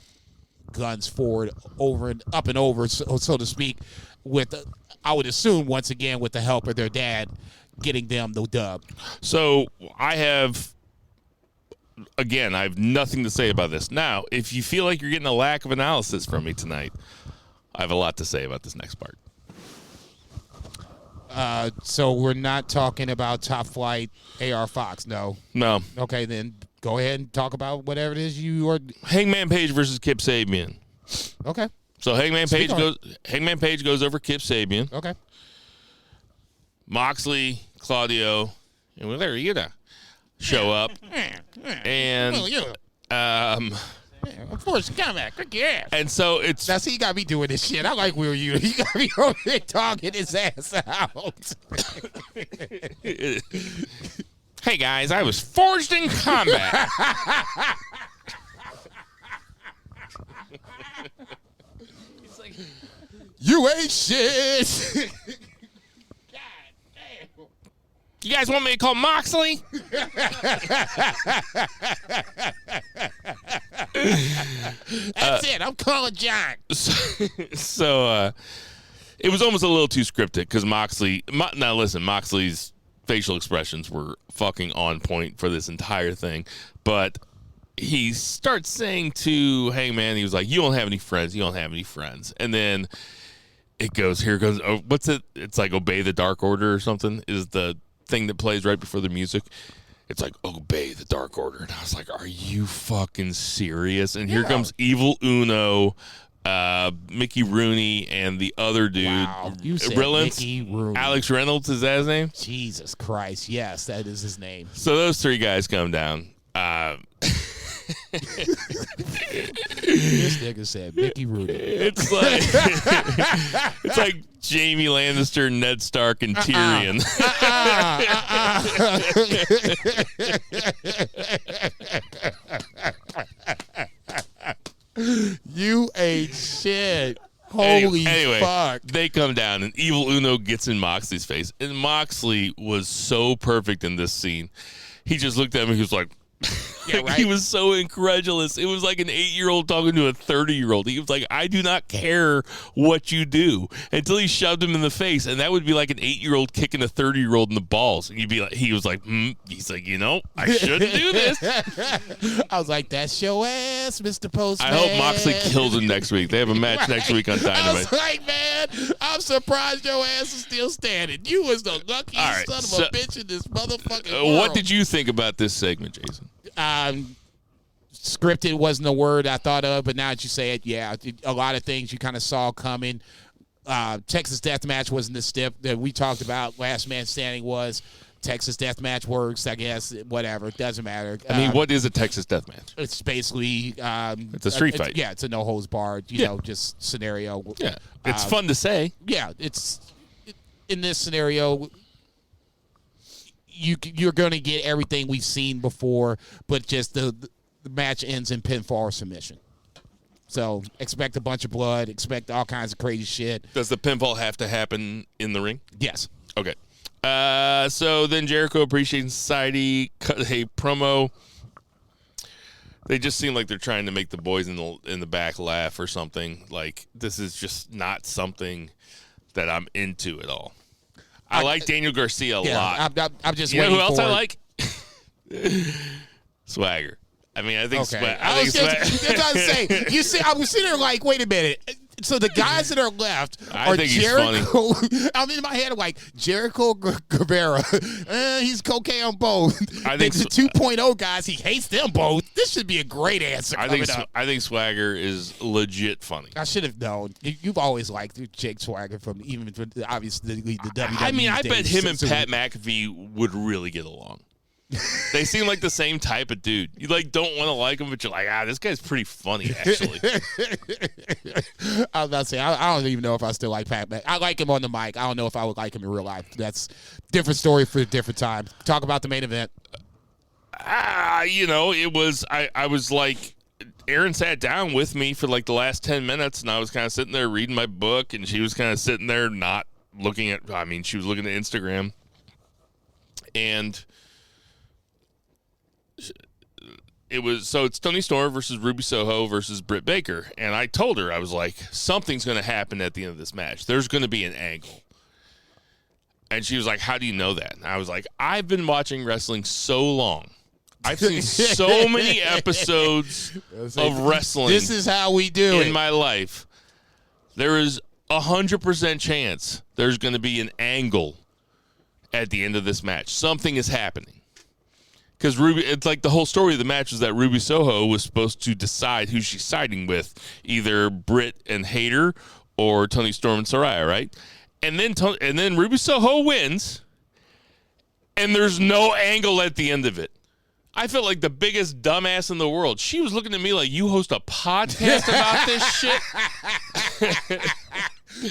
Guns forward, over and up and over, so to speak, with, I would assume, once again, with the help of their dad, getting them the dub. So I have nothing to say about this. Now, if you feel like you're getting a lack of analysis from me tonight, I have a lot to say about this next part. So we're not talking about Top Flight AR Fox, no. No. Okay, then go ahead and talk about whatever it is you are. Hangman Page versus Kip Sabian. Okay. So Hangman Page goes over Kip Sabian. Okay. Moxley, Claudio, and well, there you go, show up, and of course, come back, kick your ass. and so it's Now, see, you got me doing this shit. I like Will you. You got me over there talking his ass out. hey guys, I was forged in combat. You ain't shit. You guys want me to call Moxley? That's it. I'm calling John. So it was almost a little too scripted because now listen, Moxley's facial expressions were fucking on point for this entire thing. But he starts saying to Hangman, he was like, you don't have any friends. You don't have any friends. And then it goes, here goes, oh, what's it? It's like Obey the Dark Order or something is the thing that plays right before the music. It's like, Obey the Dark Order. And I was like, are you fucking serious? And here comes Evil Uno Mickey Rooney and the other dude. Wow, you said Mickey Rooney. Alex Reynolds, is that his name? Jesus Christ, yes, that is his name. So those three guys come down. This nigga said Mickey Rooney. It's like Jamie Lannister, Ned Stark, and Tyrion. You ain't shit. Holy anyway, fuck. They come down, and Evil Uno gets in Moxley's face. And Moxley was so perfect in this scene. He just looked at me, he was like, Yeah, right? He was so incredulous. It was like an 8-year-old talking to a 30-year-old. He was like, I do not care what you do, until he shoved him in the face. And that would be like an 8-year-old kicking a 30-year-old in the balls. And you'd be like, he was like, he's like, I shouldn't do this. I was like, that's your ass, Mr. Postman. I hope Moxley kills him next week. They have a match next week on Dynamite. I was like, man, I'm surprised your ass is still standing. You was the luckiest son of a bitch in this motherfucking world. What did you think about this segment, Jason? Scripted wasn't a word I thought of, but now that you say it, yeah, a lot of things you kind of saw coming. Texas Deathmatch wasn't the step that we talked about. Last Man Standing was. Texas Deathmatch works, I guess. Whatever, it doesn't matter. I mean, what is a Texas Deathmatch? It's basically it's a street fight. Yeah, it's a no holds barred, you know, just scenario. Yeah, it's fun to say. Yeah, in this scenario. You're going to get everything we've seen before, but just the match ends in pinfall or submission. So expect a bunch of blood, expect all kinds of crazy shit. Does the pinfall have to happen in the ring? Yes. Okay. So then Jericho Appreciation Society cut a promo. They just seem like they're trying to make the boys in the back laugh or something. Like, this is just not something that I'm into at all. I like Daniel Garcia a lot. I'm just waiting. You know who else for I like? Swagger. I mean, I think okay. I was going to say, I was sitting there like, wait a minute. So the guys that are left are Jericho. I'm in my head like Jericho Guevara. He's cocaine on both. I think the 2.0 guys, he hates them both. This should be a great answer. I think Swagger is legit funny. I should have known. You've always liked Jake Swagger from obviously the WWE. I mean, I bet him and Pat McAfee would really get along. They seem like the same type of dude. You don't want to like him, but you're like, this guy's pretty funny, actually. I was about to say, I don't even know if I still like Pat. I like him on the mic. I don't know if I would like him in real life. That's a different story for a different time. Talk about the main event. It was, I was like, Aaron sat down with me for like the last 10 minutes, and I was kind of sitting there reading my book, and she was kind of sitting there not looking at, she was looking at Instagram. And it's Toni Storm versus Ruby Soho versus Britt Baker. And I told her, I was like, something's going to happen at the end of this match. There's going to be an angle. And she was like, how do you know that? And I was like, I've been watching wrestling so long. I've seen so many episodes of wrestling. This is how we do it. In my life. There is 100% chance there's going to be an angle at the end of this match. Something is happening. Because it's like the whole story of the match is that Ruby Soho was supposed to decide who she's siding with, either Britt and Hayter or Toni Storm and Saraya, right? And then Ruby Soho wins, and there's no angle at the end of it. I felt like the biggest dumbass in the world. She was looking at me like, you host a podcast about this shit?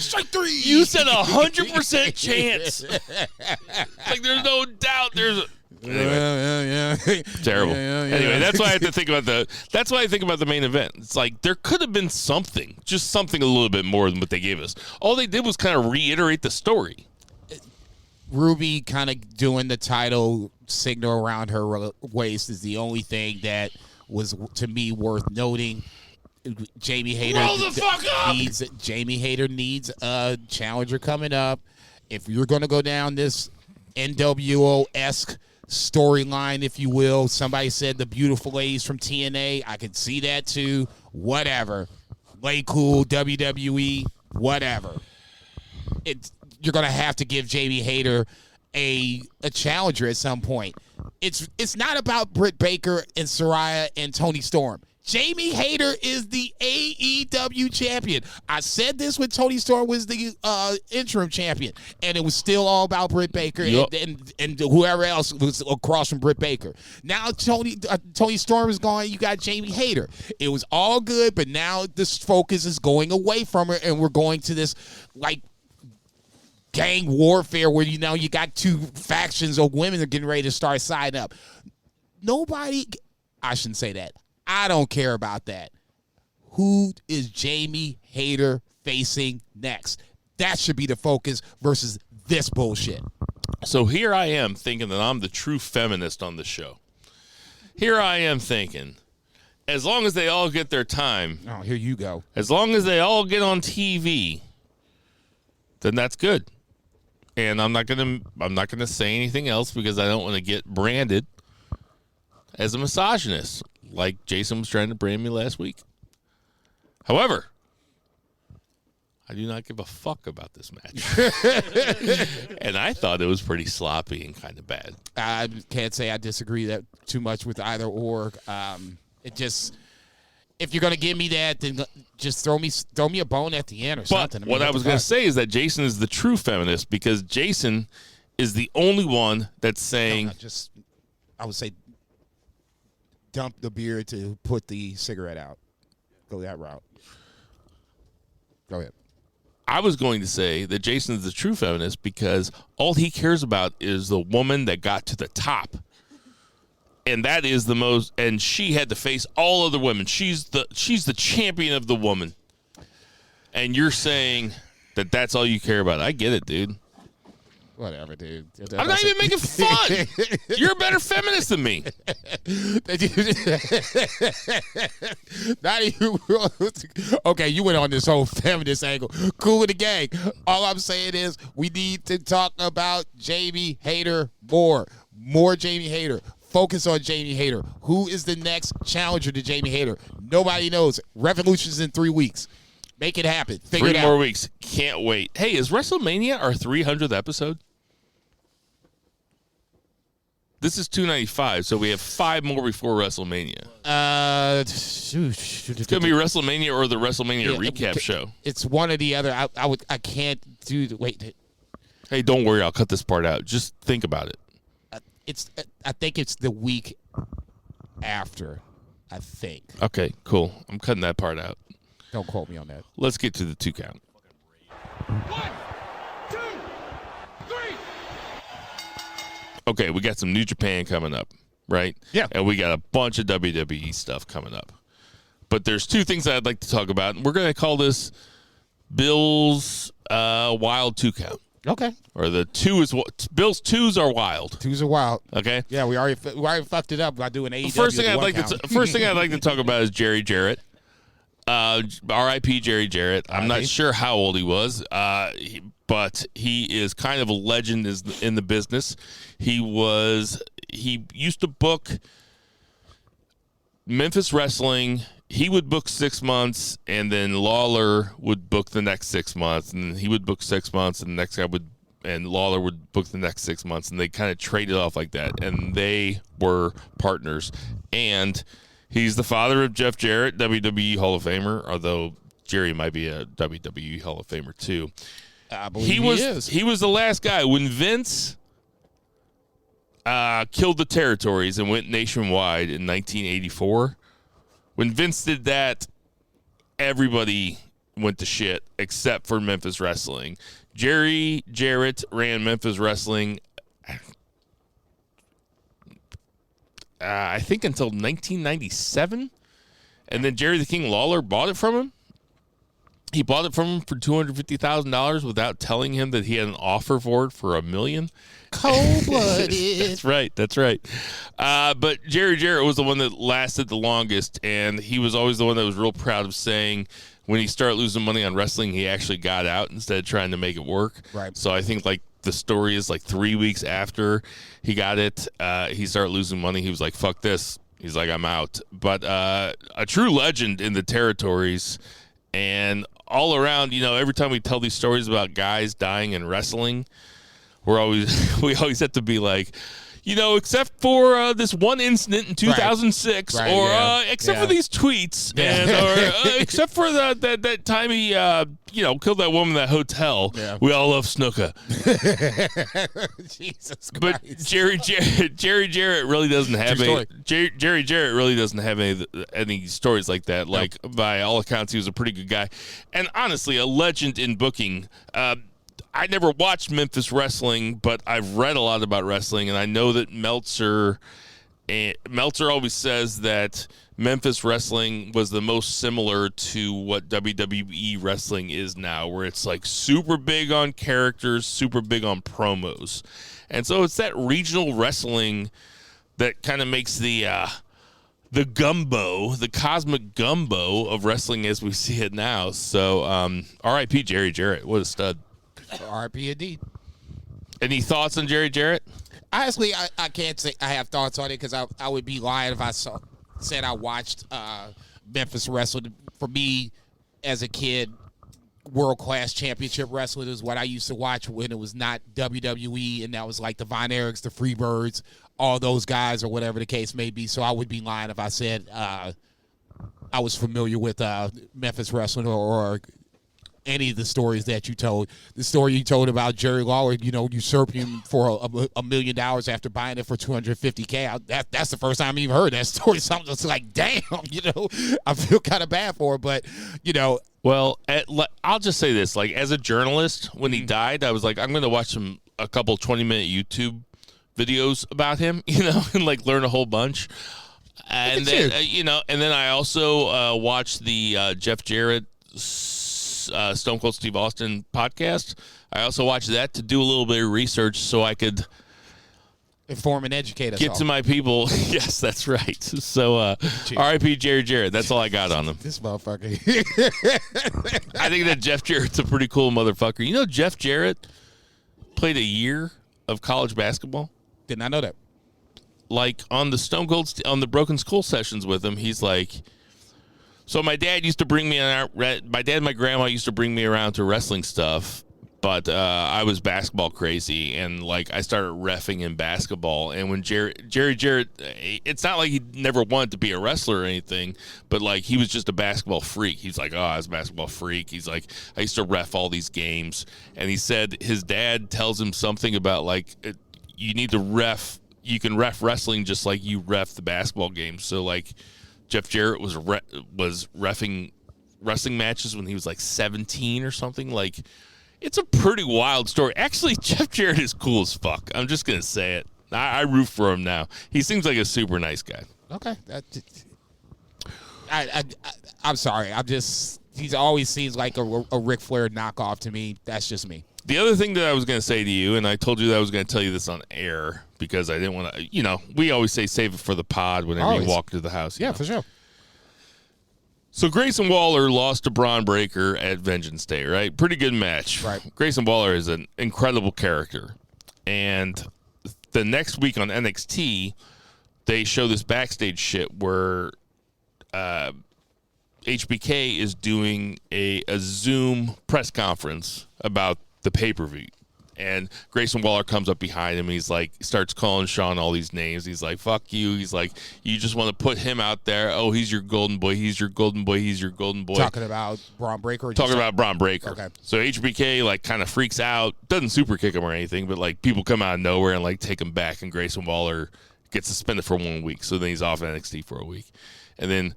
Strike three. You said 100% chance. Like, there's no doubt Yeah. Terrible. Yeah. Anyway, that's why I have to think about that's why I think about the main event. It's like there could have been something, just something a little bit more than what they gave us. All they did was kind of reiterate the story. Ruby kind of doing the title signal around her waist is the only thing that was, to me, worth noting. Jamie Hayter needs a challenger coming up. If you're going to go down this NWO-esque storyline, if you will, somebody said the beautiful ladies from TNA. I could see that too. Whatever. Lay cool, WWE, whatever. You're going to have to give Jamie Hayter a challenger at some point. It's not about Britt Baker and Saraya and Toni Storm. Jamie Hayter is the AEW champion. I said this when Tony Storm was the interim champion, and it was still all about Britt Baker and whoever else was across from Britt Baker. Now Tony Storm is gone. You got Jamie Hayter. It was all good, but now this focus is going away from her, and we're going to this like gang warfare where you got two factions of women that are getting ready to start siding up. I shouldn't say that. I don't care about that. Who is Jamie Hayter facing next? That should be the focus versus this bullshit. So here I am thinking that I'm the true feminist on the show. Here I am thinking, as long as they all get their time. Oh, here you go. As long as they all get on TV, then that's good. And I'm not gonna say anything else because I don't want to get branded as a misogynist, like Jason was trying to brand me last week. However, I do not give a fuck about this match. And I thought it was pretty sloppy and kind of bad. I can't say I disagree that too much with either or. It just, if you're going to give me that, then just throw me a bone at the end or something. What I was going to say is that Jason is the true feminist because Jason is the only one that's saying... I would say dump the beer to put the cigarette out. Go that route. Go ahead. I was going to say that Jason is the true feminist because all he cares about is the woman that got to the top. And that is the most, and she had to face all other women. She's the champion of the woman. And you're saying that that's all you care about. I get it, dude. Whatever, dude. I'm not even making fun. You're a better feminist than me. Not even. Okay, you went on this whole feminist angle. Cool with the gang. All I'm saying is we need to talk about Jamie Hayter more. More Jamie Hayter. Focus on Jamie Hayter. Who is the next challenger to Jamie Hayter? Nobody knows. Revolution's in 3 weeks. Make it happen. Figure it out. 3 more weeks. Can't wait. Hey, is WrestleMania our 300th episode? This is 295, so we have 5 more before WrestleMania. It's going to be WrestleMania or the WrestleMania recap show. It's one or the other. I can't do the wait. Hey, don't worry. I'll cut this part out. Just think about it. I think it's the week after. I think. Okay, cool. I'm cutting that part out. Don't quote me on that. Let's get to the 2 count. 1, 2, 3. Okay, we got some New Japan coming up, right? Yeah. And we got a bunch of WWE stuff coming up. But there's 2 things I'd like to talk about. And we're going to call this Bill's Wild 2 count. Okay. Or the 2 is Bill's 2s are wild. 2s are wild. Okay. Yeah, we already fucked it up by doing AEW. First thing I'd like to talk about is Jerry Jarrett. R.I.P. Jerry Jarrett. I'm not sure how old he was, but he is kind of a legend in the business. He used to book Memphis Wrestling. He would book 6 months, and then Lawler would book the next 6 months, and he would book 6 months, and the next guy and Lawler would book the next 6 months, and they kind of traded off like that, and they were partners. And he's the father of Jeff Jarrett, WWE Hall of Famer, although Jerry might be a WWE Hall of Famer too. I believe he is. He was the last guy when Vince killed the territories and went nationwide in 1984. When Vince did that, everybody went to shit except for Memphis Wrestling. Jerry Jarrett ran Memphis Wrestling, I think, until 1997. And then Jerry the King Lawler bought it from him. He bought it from him for $250,000 without telling him that he had an offer for it for $1 million. Cold-blooded. That's right. But Jerry Jarrett was the one that lasted the longest, and he was always the one that was real proud of saying when he started losing money on wrestling, he actually got out instead of trying to make it work. Right. So I think the story is 3 weeks after he got it, he started losing money. He was like, fuck this. He's like, I'm out. But a true legend in the territories, and all around, every time we tell these stories about guys dying in wrestling, we always have to be like, except for this one incident in 2006, Right, or yeah. except Yeah. for these tweets, and or except for that time he killed that woman in that hotel. Yeah. We all love Snuka. Jesus Christ. But Jerry Jarrett really doesn't have True Jerry Jarrett really doesn't have any stories like that. Like, by all accounts, he was a pretty good guy, and honestly, a legend in booking. I never watched Memphis wrestling, but I've read a lot about wrestling, and I know that Meltzer always says that Memphis wrestling was the most similar to what WWE wrestling is now, where it's like super big on characters, super big on promos. And so it's that regional wrestling that kind of makes the gumbo, the cosmic gumbo of wrestling as we see it now. So R.I.P. Jerry Jarrett. What a stud. R.I.P. indeed. Any thoughts on Jerry Jarrett? Honestly, I can't say I have thoughts on it because I would be lying if I said I watched Memphis wrestling. For me, as a kid, world-class championship wrestling is what I used to watch when it was not WWE, and that was like the Von Erichs, the Freebirds, all those guys, or whatever the case may be. So I would be lying if I said I was familiar with Memphis wrestling or any of the stories that you told. The story you told about Jerry Lawler, usurping him for $1 million after buying it for $250K. That's the first time I even heard that story. So I'm just like, damn, I feel kind of bad for him, but Well, I'll just say this: like, as a journalist, when he died, I was like, I'm going to watch a couple 20-minute YouTube videos about him, and like learn a whole bunch. And then, and then I also watched the Jeff Jarrett Stone Cold Steve Austin podcast. I also watched that to do a little bit of research so I could inform and educate us get all. to my people. Yes, that's right. So R.I.P. Jerry Jarrett. That's all I got on him. This motherfucker. I think that Jeff Jarrett's a pretty cool motherfucker. Jeff Jarrett played a year of college basketball. Did not know that. Like, on the Stone Cold, on the Broken Skull sessions with him, he's like, so my dad used to bring me on. My dad and my grandma used to bring me around to wrestling stuff, but I was basketball crazy, and like I started reffing in basketball. And when Jerry Jarrett, it's not like he never wanted to be a wrestler or anything, but like he was just a basketball freak. He's like, I was a basketball freak. He's like, I used to ref all these games, and he said his dad tells him something about like you need to ref. You can ref wrestling just like you ref the basketball games. So like, Jeff Jarrett was reffing wrestling matches when he was like 17 or something. Like, it's a pretty wild story. Actually, Jeff Jarrett is cool as fuck. I'm just going to say it. I root for him now. He seems like a super nice guy. Okay. I'm sorry. He always seems like a Ric Flair knockoff to me. That's just me. The other thing that I was going to say to you, and I told you that I was going to tell you this on air because I didn't want to, we always say save it for the pod whenever you walk to the house. Yeah, for sure. So Grayson Waller lost to Braun Breaker at Vengeance Day, right? Pretty good match. Right. Grayson Waller is an incredible character. And the next week on NXT, they show this backstage shit where HBK is doing a Zoom press conference about the pay-per-view. And Grayson Waller comes up behind him. And he's like, starts calling Sean all these names. He's like, fuck you. He's like, you just want to put him out there. Oh, he's your golden boy. He's your golden boy. He's your golden boy. Talking about Braun Breaker? Talking about Braun Breaker. Okay. So HBK, like, kind of freaks out. Doesn't super kick him or anything, but, like, people come out of nowhere and, like, take him back. And Grayson Waller gets suspended for 1 week. So then he's off NXT for a week. And then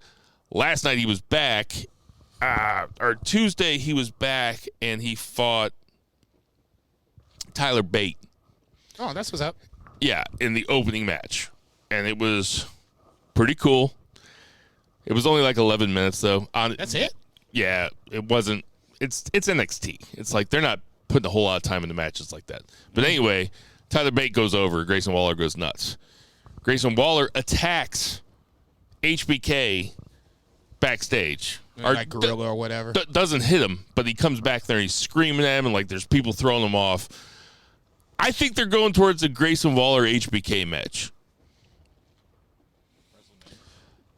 last night he was back. Or Tuesday he was back, and he fought Tyler Bate. Oh, that's what's up. Yeah, in the opening match. And it was pretty cool. It was only like 11 minutes, though. That's it? Yeah, it wasn't. It's NXT. It's like they're not putting a whole lot of time into matches like that. But anyway, Tyler Bate goes over. Grayson Waller goes nuts. Grayson Waller attacks HBK backstage. Like Gorilla or whatever. Doesn't hit him, but he comes back there and he's screaming at him, and like there's people throwing him off. I think they're going towards a Grayson Waller HBK match.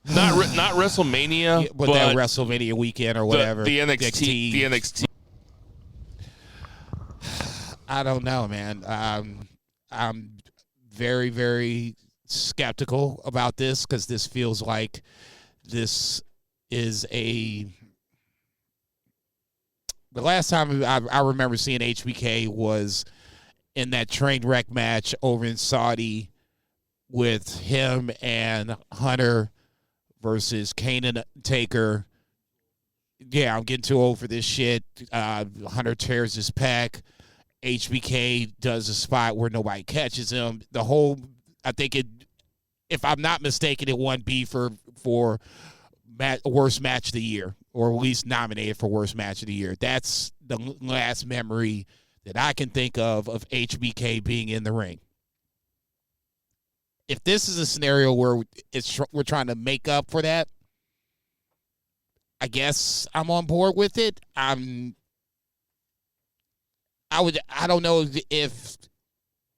Not WrestleMania, Yeah, but that WrestleMania weekend or whatever. The NXT. I don't know, man. I'm very, very skeptical about this because this feels like this is the last time I remember seeing HBK was in that train wreck match over in Saudi with him and Hunter versus Kane and Taker. Yeah, I'm getting too old for this shit. Hunter tears his pec. HBK does a spot where nobody catches him. I think if I'm not mistaken, it won B for worst match of the year, or at least nominated for worst match of the year. That's the last memory that I can think of HBK being in the ring. If this is a scenario where we're trying to make up for that, I guess I'm on board with it. I don't know if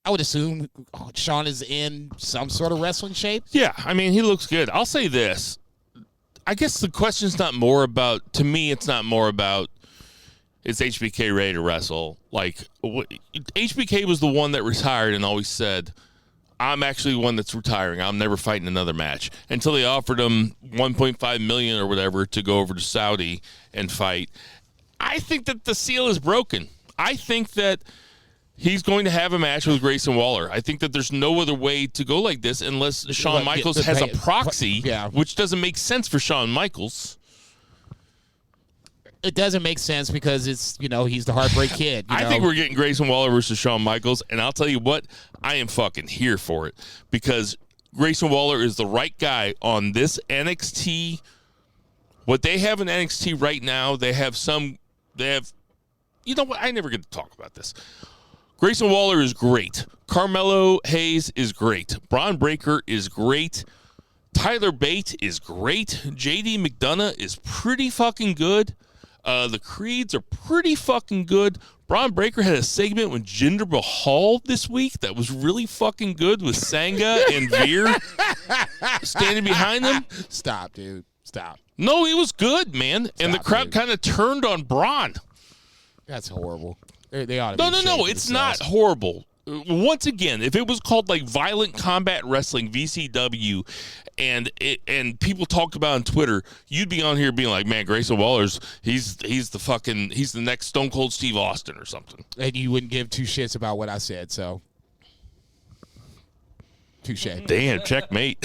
I would assume Sean is in some sort of wrestling shape. Yeah, I mean, he looks good. I'll say this. I guess the question's not more about, to me, it's not more about, is HBK ready to wrestle? Like, HBK was the one that retired and always said, I'm actually the one that's retiring. I'm never fighting another match. Until they offered him $1.5 million or whatever to go over to Saudi and fight. I think that the seal is broken. I think that he's going to have a match with Grayson Waller. I think that there's no other way to go like this unless Shawn Michaels has a proxy, which doesn't make sense for Shawn Michaels. It doesn't make sense because it's, he's the Heartbreak Kid. I think we're getting Grayson Waller versus Shawn Michaels, and I'll tell you what, I am fucking here for it because Grayson Waller is the right guy on this NXT. What they have in NXT right now, you know what, I never get to talk about this. Grayson Waller is great. Carmelo Hayes is great. Braun Breaker is great. Tyler Bate is great. JD McDonough is pretty fucking good. The Creeds are pretty fucking good. Braun Breaker had a segment with Jinder Mahal this week that was really fucking good with Sangha and Veer standing behind them. Stop, dude. Stop. No, it was good, man. And the crowd kind of turned on Braun. That's horrible. They ought to No, it's not horrible. Once again, if it was called like Violent Combat Wrestling, VCW, and people talked about it on Twitter, you'd be on here being like, man, Grayson Waller's he's the next Stone Cold Steve Austin or something. And you wouldn't give two shits about what I said, so touche. Damn, checkmate.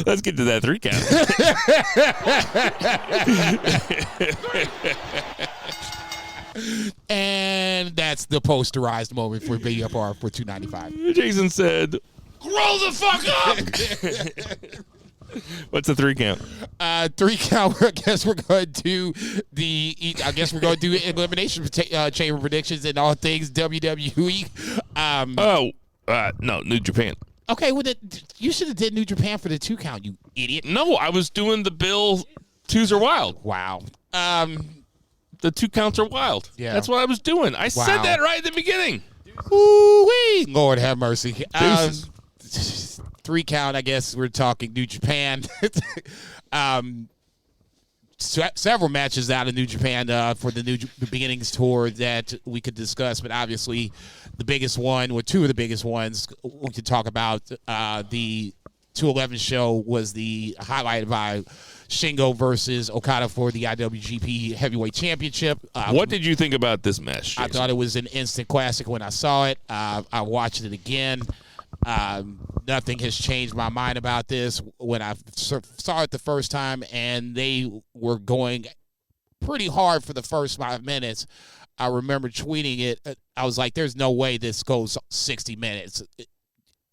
Let's get to that 3 count. And that's the posterized moment for BFR for $2.95. Jason said, grow the fuck up. What's the 3 count? 3 count. I guess we're going to do Elimination Chamber predictions and all things WWE. No, New Japan. Okay, well, you should have did New Japan for the 2 count, you idiot. No, I was doing the Bill 2s are wild. Wow. The 2 counts are wild. Yeah. That's what I was doing. I said that right at the beginning. Ooh-wee. Lord have mercy. 3 count, I guess we're talking New Japan. Several matches out of New Japan for the Beginnings tour that we could discuss, but obviously the biggest one, or 2 of the biggest ones we could talk about, the 211 show was the highlighted by Shingo versus Okada for the IWGP Heavyweight Championship. What did you think about this match, Jason? I thought it was an instant classic when I saw it. I watched it again. Nothing has changed my mind about this. When I saw it the first time and they were going pretty hard for the first 5 minutes, I remember tweeting it. I was like, there's no way this goes 60 minutes.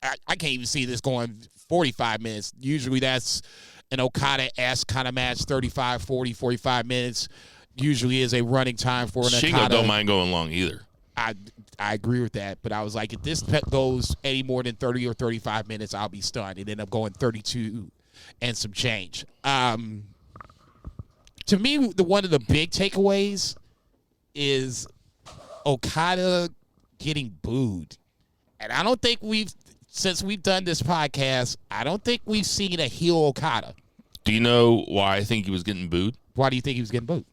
I can't even see this going 45 minutes. Usually that's an Okada-esque kind of match, 35, 40, 45 minutes. Usually is a running time for an Shingo Okada. don't mind going long either. I agree with that, but I was like, if this goes any more than 30 or 35 minutes, I'll be stunned. It ended up going 32 and some change. To me, one of the big takeaways is Okada getting booed. And I don't think since we've done this podcast, I don't think we've seen a heel Okada. Do you know why I think he was getting booed? Why do you think he was getting booed?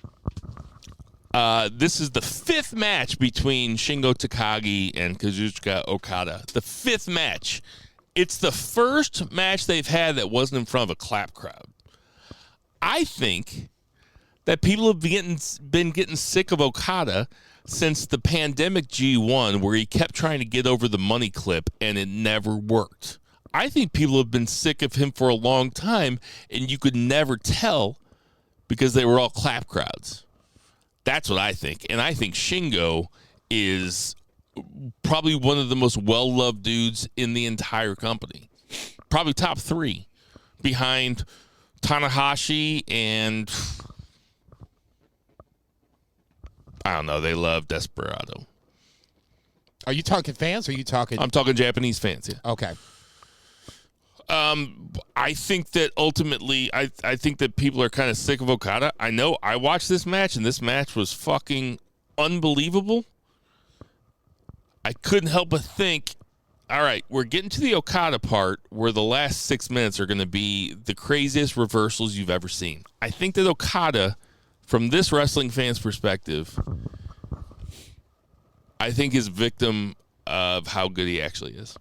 This is the 5th match between Shingo Takagi and Kazuchika Okada. The 5th match. It's the first match they've had that wasn't in front of a clap crowd. I think that people have been getting sick of Okada since the pandemic G1, where he kept trying to get over the money clip and it never worked. I think people have been sick of him for a long time, and you could never tell because they were all clap crowds. That's what I think. And I think Shingo is probably one of the most well-loved dudes in the entire company. Probably top 3 behind Tanahashi and I don't know. They love Desperado. Are you talking fans or are you talking? I'm talking Japanese fans, yeah. Okay. I think that ultimately, I think that people are kind of sick of Okada. I know I watched this match, and this match was fucking unbelievable. I couldn't help but think, all right, we're getting to the Okada part where the last 6 minutes are going to be the craziest reversals you've ever seen. I think that Okada, from this wrestling fan's perspective, I think is victim of how good he actually is.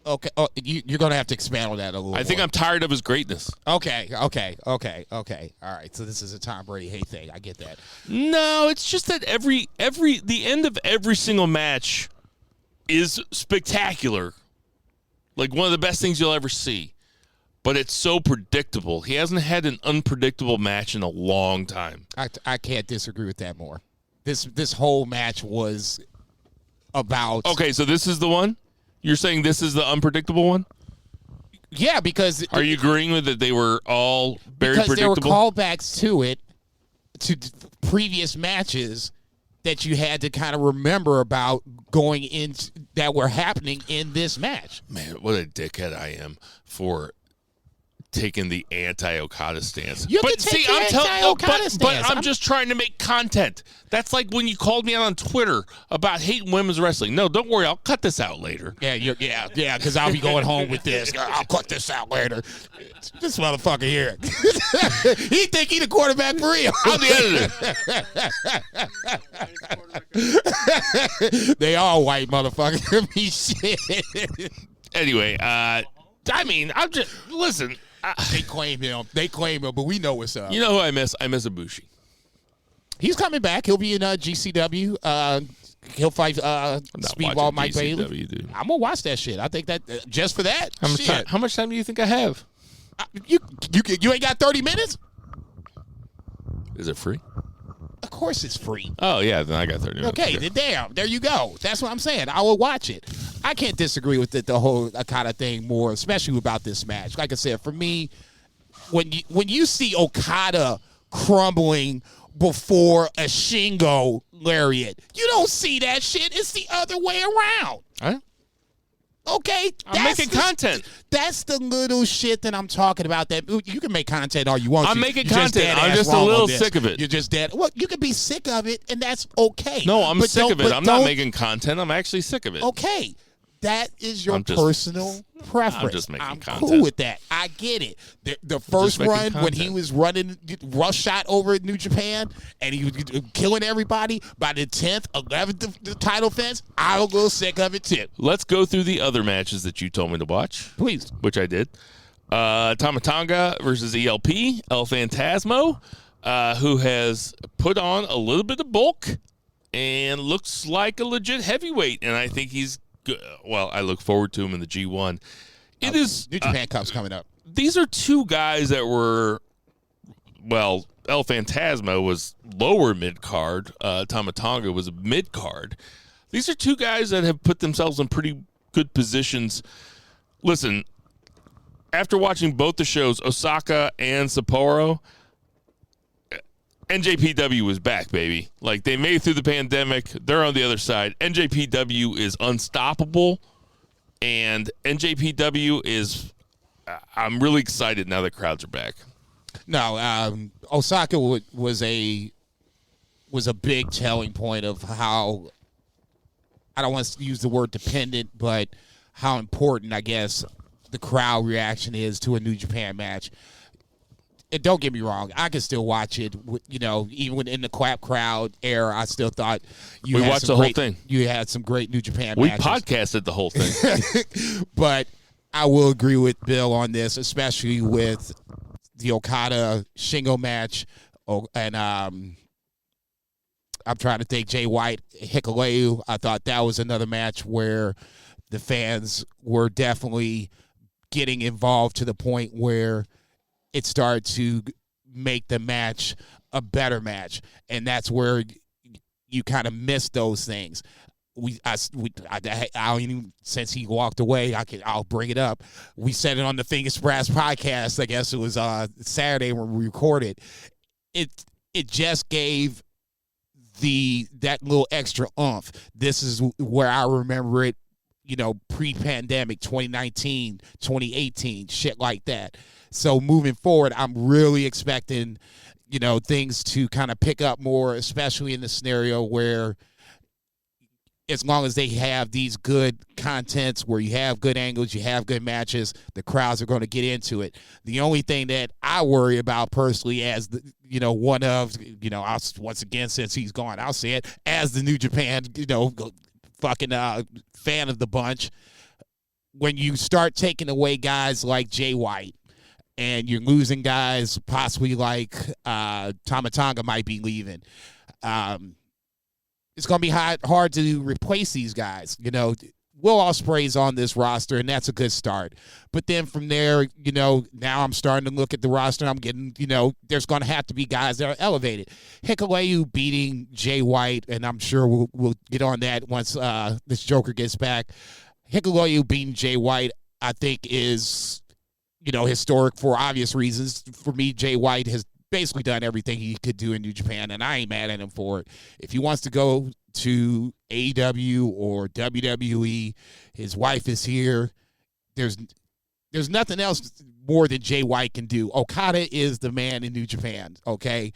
Okay. Oh, you're going to have to expand on that a little. I think more. I'm tired of his greatness. Okay. All right. So this is a Tom Brady hate thing. I get that. No, it's just that the end of every single match is spectacular. Like one of the best things you'll ever see. But it's so predictable. He hasn't had an unpredictable match in a long time. I can't disagree with that more. This whole match was about. Okay, so this is the one? You're saying this is the unpredictable one? Yeah, because are you agreeing with that they were all very because predictable? There were callbacks to it, to previous matches that you had to kind of remember about going in that were happening in this match. Man, what a dickhead I am for taking the anti-Okada stance. You can take the anti-Okada stance. But I'm just trying to make content. That's like when you called me out on Twitter about hating women's wrestling. No, don't worry. I'll cut this out later. Yeah, because I'll be going home with this. I'll cut this out later. This motherfucker here. He think he the quarterback for real. I'm the editor. They all white motherfuckers. Shit. Anyway, I mean, I'm just, listen. They claim him, but we know what's up. You know who I miss? I miss Ibushi. He's coming back. He'll be in GCW. He'll fight Speedball Mike Bailey. Dude. I'm gonna watch that shit. I think that just for that. How much time do you think I have? You ain't got 30 minutes? Is it free? Of course it's free. Oh yeah, then I got 30 minutes. Okay, then damn, there you go. That's what I'm saying. I will watch it. I can't disagree with the whole Okada thing more, especially about this match. Like I said, for me, when you see Okada crumbling before a Shingo lariat, you don't see that shit. It's the other way around. Huh? Okay, I'm making content. That's the little shit that I'm talking about. That you can make content all you want. I'm making content. I'm just a little sick of it. You're just dead. Well, you can be sick of it, and that's okay. No, I'm sick of it. I'm not making content. I'm actually sick of it. Okay. That is your personal preference. I'm just making content. Cool with that. I get it. The first run when he was running rush shot over at New Japan and he was killing everybody, by the 10th, 11th the title fence, I was a little sick of it too. Let's go through the other matches that you told me to watch. Please. Which I did. Tama Tonga versus ELP, El Phantasmo, who has put on a little bit of bulk and looks like a legit heavyweight. And I think he's good. Well, I look forward to him in the G1. It is New Japan Cup's coming up. These are two guys that were, well, El Phantasmo was lower mid-card. Tama Tonga was mid-card. These are two guys that have put themselves in pretty good positions. Listen, after watching both the shows, Osaka and Sapporo, NJPW is back, baby. Like, they made it through the pandemic. They're on the other side. NJPW is unstoppable, and NJPW is I'm really excited now that crowds are back. No, Osaka was a big telling point of how, I don't want to use the word dependent, but how important, I guess, the crowd reaction is to a New Japan match. And don't get me wrong, I can still watch it. You know, even in the clap crowd era, I still thought We watched the whole thing. You had some great New Japan We matches. podcasted the whole thing. But I will agree with Bill on this, especially with the Okada Shingo match, and I'm trying to think, Jay White, Hikuleo. I thought that was another match where the fans were definitely getting involved to the point where it started to make the match a better match, and that's where you kind of miss those things. I don't even, since he walked away, I'll bring it up. We said it on the Fingers Brass podcast. I guess it was Saturday when we recorded. It just gave that little extra oomph. This is where I remember it, you know, pre-pandemic, 2019, 2018, shit like that. So moving forward, I'm really expecting, you know, things to kind of pick up more, especially in the scenario where, as long as they have these good contents where you have good angles, you have good matches, the crowds are going to get into it. The only thing that I worry about personally, as the, you know, one of, you know, once again, since he's gone, I'll say it, as the New Japan, you know, fucking fan of the bunch, when you start taking away guys like Jay White, and you're losing guys possibly like Tama Tonga might be leaving, it's going to be hard to replace these guys. You know, Will Ospreay's on this roster, and that's a good start. But then from there, you know, now I'm starting to look at the roster, and I'm getting, you know, there's going to have to be guys that are elevated. Hikuleo beating Jay White, and I'm sure we'll get on that once this Joker gets back. Hikuleo beating Jay White, I think, is, you know, historic for obvious reasons. For me, Jay White has basically done everything he could do in New Japan, and I ain't mad at him for it. If he wants to go to AEW or WWE, his wife is here. There's nothing else more than Jay White can do. Okada is the man in New Japan, okay?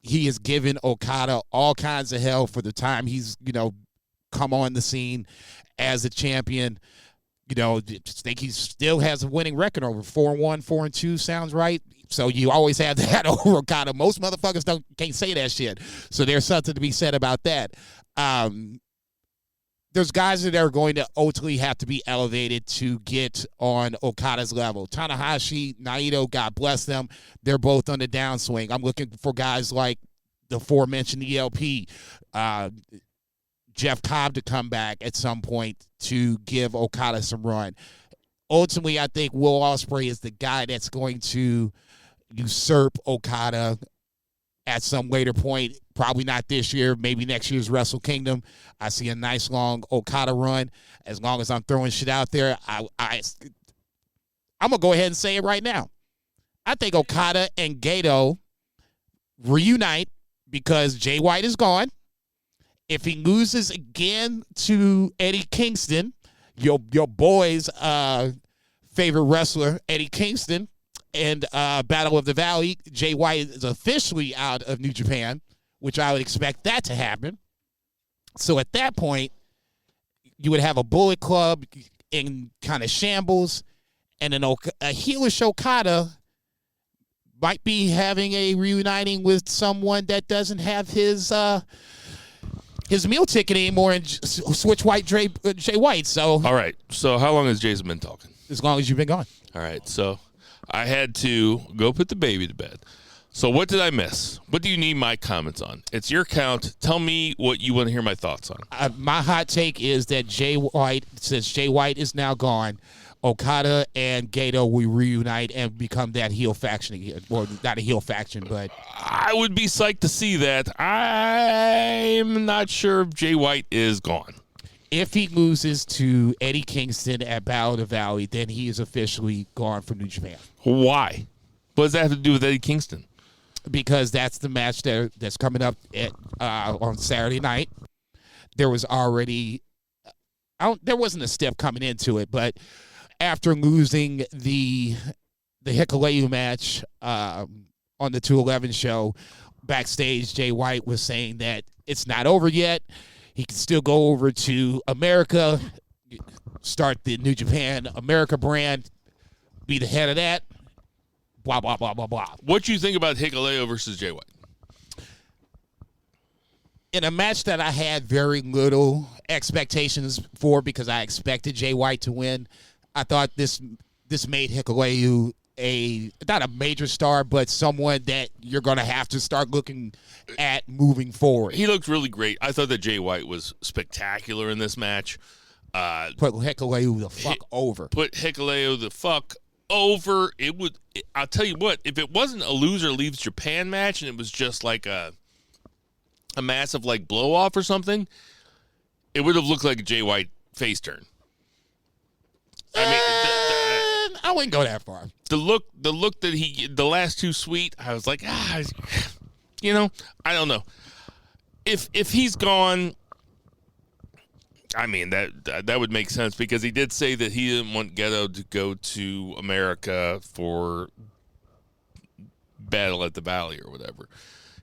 He has given Okada all kinds of hell for the time he's, you know, come on the scene as a champion. You know, I think he still has a winning record over 4-1, 4-2, sounds right. So you always have that over Okada. Most motherfuckers can't say that shit. So there's something to be said about that. There's guys that are going to ultimately have to be elevated to get on Okada's level. Tanahashi, Naito, God bless them. They're both on the downswing. I'm looking for guys like the aforementioned ELP, Jeff Cobb to come back at some point to give Okada some run. Ultimately, I think Will Ospreay is the guy that's going to usurp Okada at some later point. Probably not this year, maybe next year's Wrestle Kingdom. I see a nice long Okada run. As long as I'm throwing shit out there, I'm going to go ahead and say it right now. I think Okada and Gato reunite because Jay White is gone. If he loses again to Eddie Kingston, your boy's favorite wrestler, Eddie Kingston, and Battle of the Valley, Jay White is officially out of New Japan, which I would expect that to happen. So at that point, you would have a Bullet Club in kind of shambles, and a heelish Okada might be having a reuniting with someone that doesn't have his meal ticket anymore and switch Jay White. So All right. So how long has Jason been talking? as long as you've been gone. All right. So I had to go put the baby to bed. So what did I miss? What do you need my comments on? It's your count. Tell me what you want to hear my thoughts on. My hot take is that Jay White, since Jay White is now gone, Okada and Gato will reunite and become that heel faction again. Well, not a heel faction, but I would be psyched to see that. I'm not sure if Jay White is gone. if he loses to Eddie Kingston at Battle of the Valley, then he is officially gone from New Japan. Why? What does that have to do with Eddie Kingston? Because that's the match that's coming up on Saturday night. There was already there wasn't a step coming into it, but after losing the Hikuleo match on the 211 show, backstage, Jay White was saying that it's not over yet. He can still go over to America, start the New Japan America brand, be the head of that, blah, blah, blah, blah, blah. What you think about Hikuleo versus Jay White? In a match that I had very little expectations for because I expected Jay White to win, I thought this made Hikuleo not a major star, but someone that you're going to have to start looking at moving forward. He looked really great. I thought that Jay White was spectacular in this match. Put Hikuleo the fuck over. Put Hikuleo the fuck over. I'll tell you what, if it wasn't a loser leaves Japan match and it was just like a massive like blow off or something, it would have looked like a Jay White face turn. I mean, I wouldn't go that far. The look that the last two sweet, I was like, you know, I don't know. If he's gone, I mean that would make sense because he did say that he didn't want Geto to go to America for Battle at the Valley or whatever.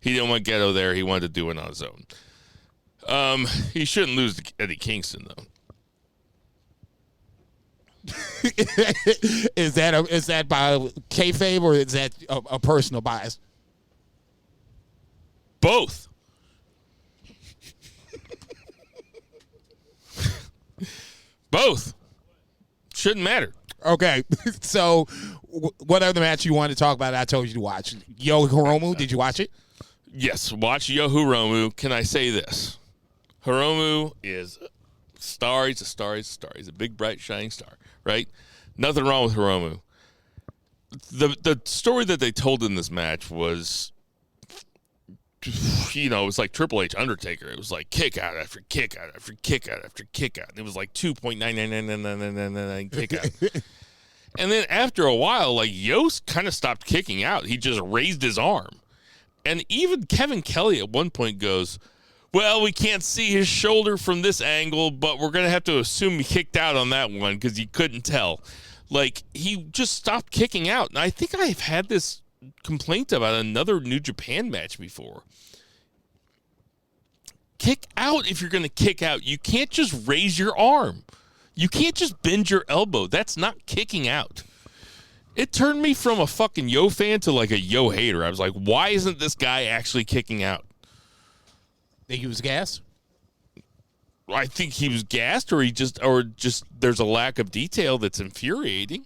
He didn't want Geto there. He wanted to do it on his own. He shouldn't lose to Eddie Kingston though. Is that by kayfabe or is that a personal bias? Both. Both. Shouldn't matter. Okay, so what other match you wanted to talk about? I told you to watch Yo Hiromu. Did you watch it? Yes, watch Yo Hiromu. Can I say this? Hiromu is a star. He's a star. He's a star. He's a big, bright, shining star, right? Nothing wrong with Hiromu. The story that they told in this match was, you know, it was like Triple H Undertaker. It was like kick out after kick out after kick out after kick out. And it was like 2.9999999 kick out. And then after a while, like Yost kind of stopped kicking out. He just raised his arm. And even Kevin Kelly at one point goes, well, we can't see his shoulder from this angle, but we're going to have to assume he kicked out on that one because he couldn't tell. Like, he just stopped kicking out. And I think I've had this complaint about another New Japan match before. Kick out if you're going to kick out. You can't just raise your arm. You can't just bend your elbow. That's not kicking out. It turned me from a fucking Yo fan to like a Yo hater. I was like, why isn't this guy actually kicking out? Think he was gassed? I think he was gassed or just there's a lack of detail that's infuriating.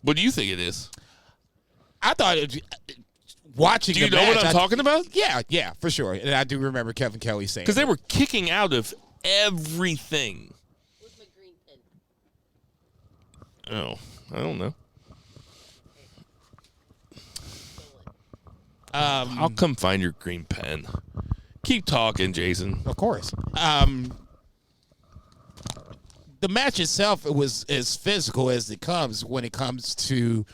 What do you think it is? I thought watching. Do you know what I'm talking about? Yeah, for sure. And I do remember Kevin Kelly saying because they were kicking out of everything. Where's my green pen? Oh, I don't know. I'll come find your green pen. Keep talking, Jason. Of course. The match itself, it was as physical as it comes when it comes to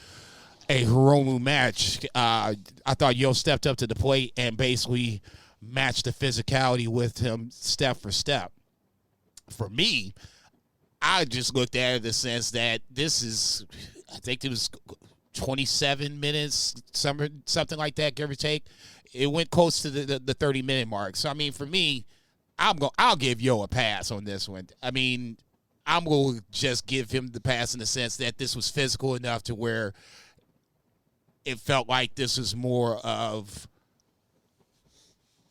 a Hiromu match. I thought Yo stepped up to the plate and basically matched the physicality with him step for step. For me, I just looked at it in the sense that this is, I think it was 27 minutes, something like that, give or take. It went close to the 30-minute mark. So, I mean, for me, I'll give Yo a pass on this one. I mean, I'm going to just give him the pass in the sense that this was physical enough to where it felt like this was more of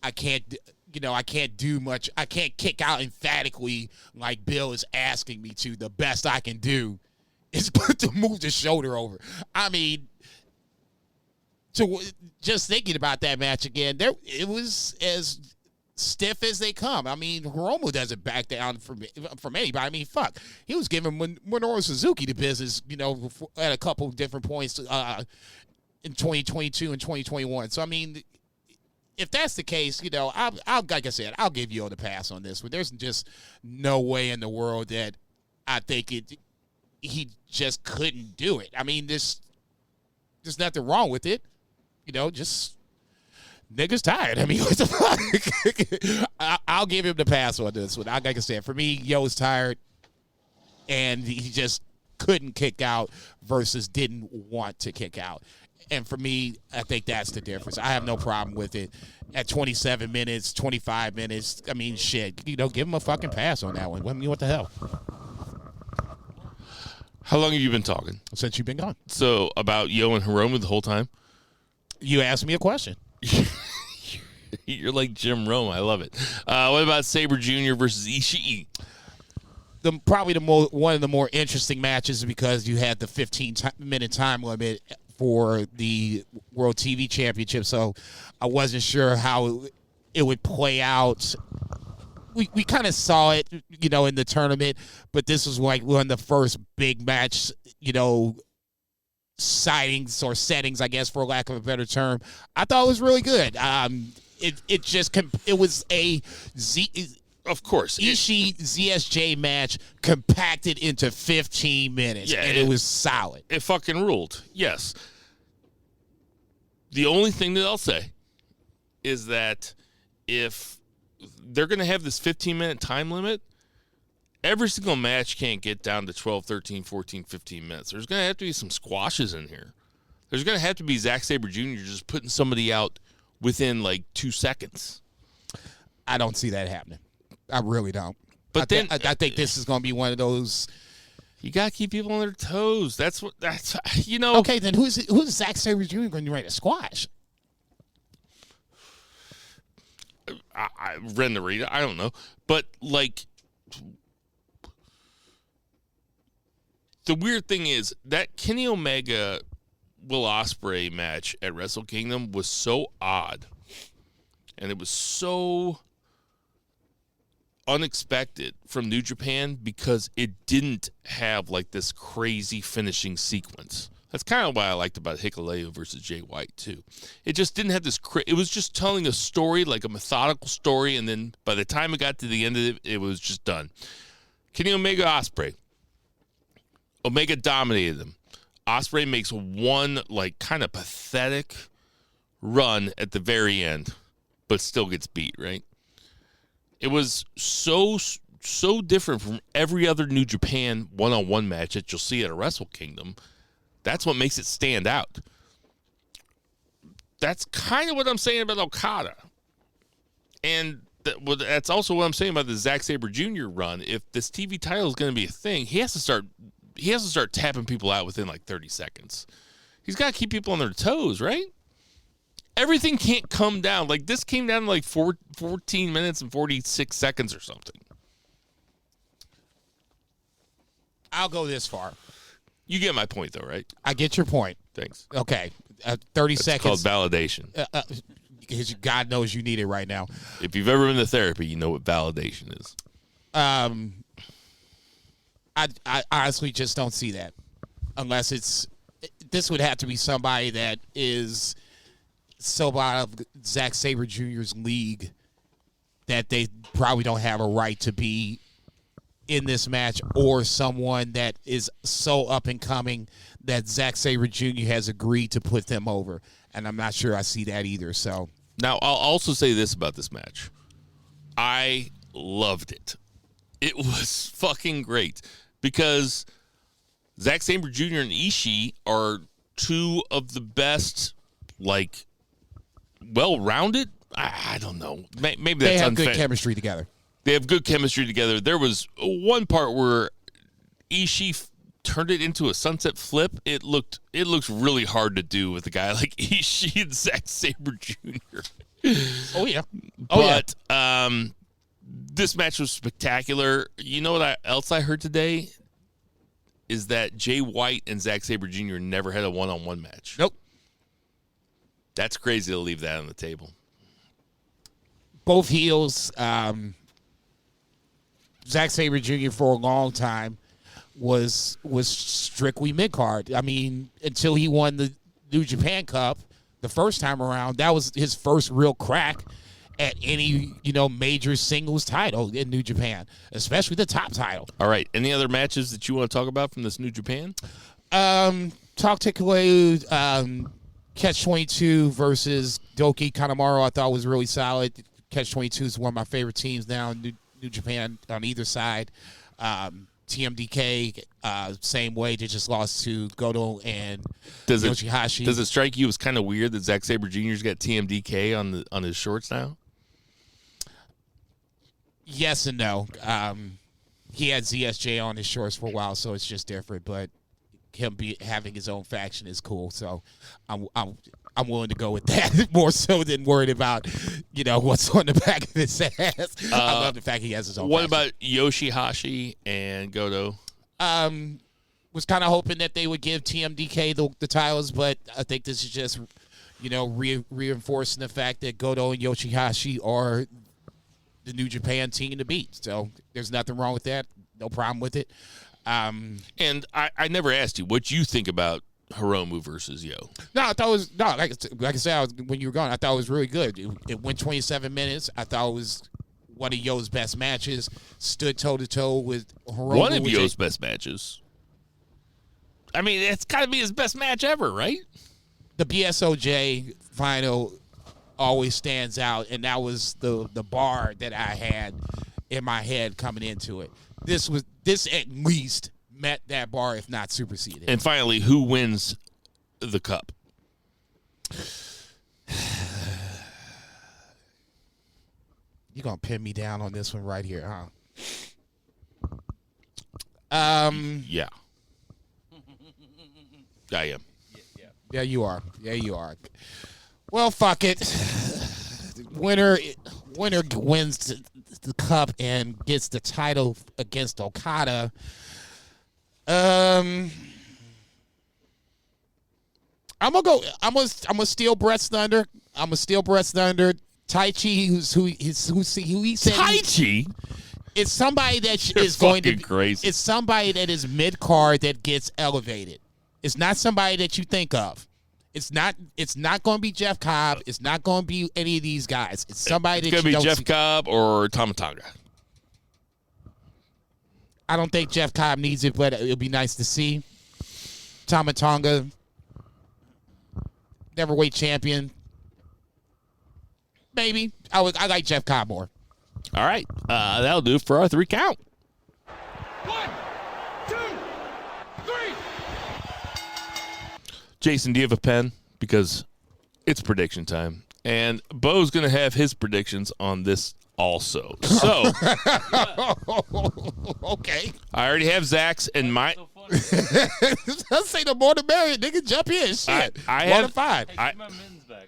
I can't do much. I can't kick out emphatically like Bill is asking me to. The best I can do is to move the shoulder over. I mean, so just thinking about that match again, it was as stiff as they come. I mean, Hiromu doesn't back down from anybody. I mean, fuck. He was giving Minoru Suzuki the business, you know, at a couple different points in 2022 and 2021. So, I mean, if that's the case, you know, I'll like I said, I'll give you the pass on this one. There's just no way in the world that I think he just couldn't do it. I mean, there's nothing wrong with it. You know, just niggas tired. I mean, what the fuck? I'll give him the pass on this one. Like I said, for me, Yo's tired, and he just couldn't kick out versus didn't want to kick out. And for me, I think that's the difference. I have no problem with it. At 27 minutes, 25 minutes, I mean, shit, you know, give him a fucking pass on that one. I mean, what the hell? How long have you been talking? Since you've been gone. So about Yo and Hiromu the whole time? You asked me a question. You're like Jim Rome. I love it. What about Sabre Jr. versus Ishii? Probably one of the more interesting matches because you had the 15-minute time limit for the World TV Championship, so I wasn't sure how it would play out. We kind of saw it, in the tournament, but this was like one of the first big match, sightings or settings, I guess, for lack of a better term. I thought it was really good. It was a of course, Ishii ZSJ match compacted into 15 minutes, and it was solid. It fucking ruled. Yes. The only thing that I'll say is that if they're going to have this 15-minute time limit, every single match can't get down to 12, 13, 14, 15 minutes. There's going to have to be some squashes in here. There's going to have to be Zack Sabre Jr. just putting somebody out within like 2 seconds. I don't see that happening. I really don't. But I think this is going to be one of those. You got to keep people on their toes. That's. Okay, then who's Zack Sabre Jr. going to write a squash? I read the read. I don't know. But, like, the weird thing is that Kenny Omega Will Ospreay match at Wrestle Kingdom was so odd. And it was so unexpected from New Japan because it didn't have, like, this crazy finishing sequence. That's kind of what I liked about Hikuleo versus Jay White, too. It just didn't have this it was just telling a story, like a methodical story, and then by the time it got to the end of it, it was just done. Kenny Omega Ospreay. Omega dominated him. Ospreay makes one, like, kind of pathetic run at the very end, but still gets beat, right? It was so different from every other New Japan one-on-one match that you'll see at a Wrestle Kingdom. That's what makes it stand out. That's kind of what I'm saying about Okada. And that's also what I'm saying about the Zack Sabre Jr. run. If this TV title is going to be a thing, he has to start tapping people out within like 30 seconds. He's got to keep people on their toes, right? Everything can't come down. Like, this came down to like 14 minutes and 46 seconds or something. I'll go this far. You get my point, though, right? I get your point. Thanks. Okay. 30 That's seconds. called validation. Because God knows you need it right now. If you've ever been to therapy, you know what validation is. I honestly just don't see that. Unless this would have to be somebody that is so out of Zack Sabre Jr.'s league that they probably don't have a right to be in this match, or someone that is so up and coming that Zack Sabre Jr. has agreed to put them over. And I'm not sure I see that either. So now I'll also say this about this match. I loved it. It was fucking great because Zack Sabre Jr. and Ishii are two of the best, like, well-rounded. I don't know. Maybe that's they have unfair. good chemistry together. They have good chemistry together. There was one part where Ishii turned it into a sunset flip. It looked really hard to do with a guy like Ishii and Zack Sabre Jr. Oh yeah. But this match was spectacular. You know what else I heard today is that Jay White and Zack Sabre Jr. never had a one-on-one match. Nope. That's crazy to leave that on the table. Both heels. Zack Sabre Jr. for a long time was strictly mid-card. I mean, until he won the New Japan Cup the first time around, that was his first real crack at any, major singles title in New Japan, especially the top title. All right. Any other matches that you want to talk about from this New Japan? Talk Hikuleo, Catch-22 versus Doki Kanemaru, I thought was really solid. Catch-22 is one of my favorite teams now in New Japan on either side. TMDK, same way. They just lost to Goto and Yoshihashi. Does it strike you as kind of weird that Zack Sabre Jr.'s got TMDK on his shorts now? Yes and no. He had ZSJ on his shorts for a while, so it's just different. But him having his own faction is cool. So I'm willing to go with that more so than worried about, what's on the back of his ass. I love the fact he has his own What faction. about Yoshihashi and Goto? Was kind of hoping that they would give TMDK the titles, but I think this is just, reinforcing the fact that Goto and Yoshihashi are the New Japan team to beat. So there's nothing wrong with that. No problem with it. And I never asked you what you think about Hiromu versus Yo. No, I thought it was like I said when you were gone. I thought it was really good. It went 27 minutes. I thought it was one of Yo's best matches. Stood toe to toe with Hiromu. One of Yo's best matches. I mean, it's got to be his best match ever, right? The BSOJ final always stands out, and that was the bar that I had in my head coming into it. This at least met that bar, if not superseded. And finally, who wins the cup? You're going to pin me down on this one right here, huh? Yeah. I am. Yeah, you are. Yeah, you are. Well, fuck it. Winner wins the cup and gets the title against Okada. I'm gonna steal Brett's thunder. I'm gonna steal Brett's thunder. Taichi, who he said Taichi? It's somebody that You're is going to fucking crazy. It's somebody that is mid card that gets elevated. It's not somebody that you think of. It's not going to be Jeff Cobb. It's not going to be any of these guys. It's somebody It's that going you to be don't Jeff Cobb or Tama Tonga. I don't think Jeff Cobb needs it, but it'll be nice to see. Tama Tonga, neverweight champion. Maybe. I like Jeff Cobb more. All right. That'll do for our 3 count. 1, 2, 3. Jason, do you have a pen? Because it's prediction time. And Bo's going to have his predictions on this also. So, Okay. I already have Zach's and my... Let's say the more the merrier. Nigga, jump in. Shit. I 1 have- to 5. I- my mittens back.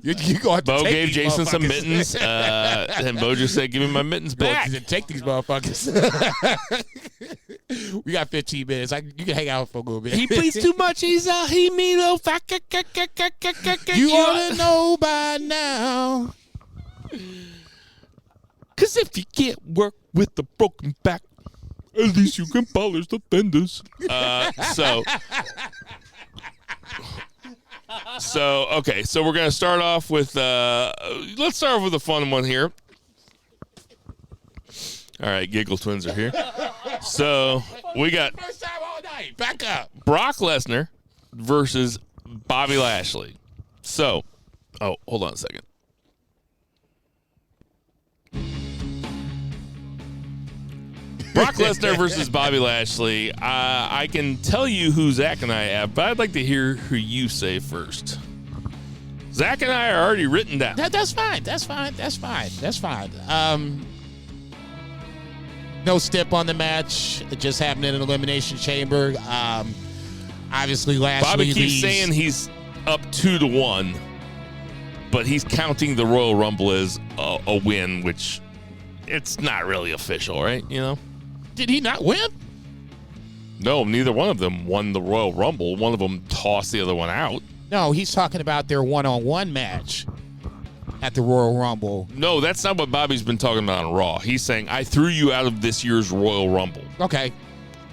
You going to Bo take gave these Jason some motherfuckers. mittens, and Bo just said, give me my mittens back. Take these motherfuckers. We got 15 minutes. You can hang out for a little bit. He bleeds too much. He's a he-me-lo. You ought to know by now. Because if you can't work with a broken back, at least you can polish the fenders. Okay. So we're going to start off with, let's start off with a fun one here. All right, Giggle Twins are here. So we got First time all night. Back up. Brock Lesnar versus Bobby Lashley. So, hold on a second. Brock Lesnar versus Bobby Lashley. I can tell you who Zach and I have, but I'd like to hear who you say first. Zach and I are already written down. That's fine. No step on the match. It just happened in an Elimination Chamber. Obviously, Lashley Bobby keeps leads. saying he's up 2-1, but he's counting the Royal Rumble as a win, which it's not really official, right? You know? Did he not win? No, neither one of them won the Royal Rumble. One of them tossed the other one out. No, he's talking about their one-on-one match at the Royal Rumble. No, that's not what Bobby's been talking about on Raw. He's saying, I threw you out of this year's Royal Rumble. Okay.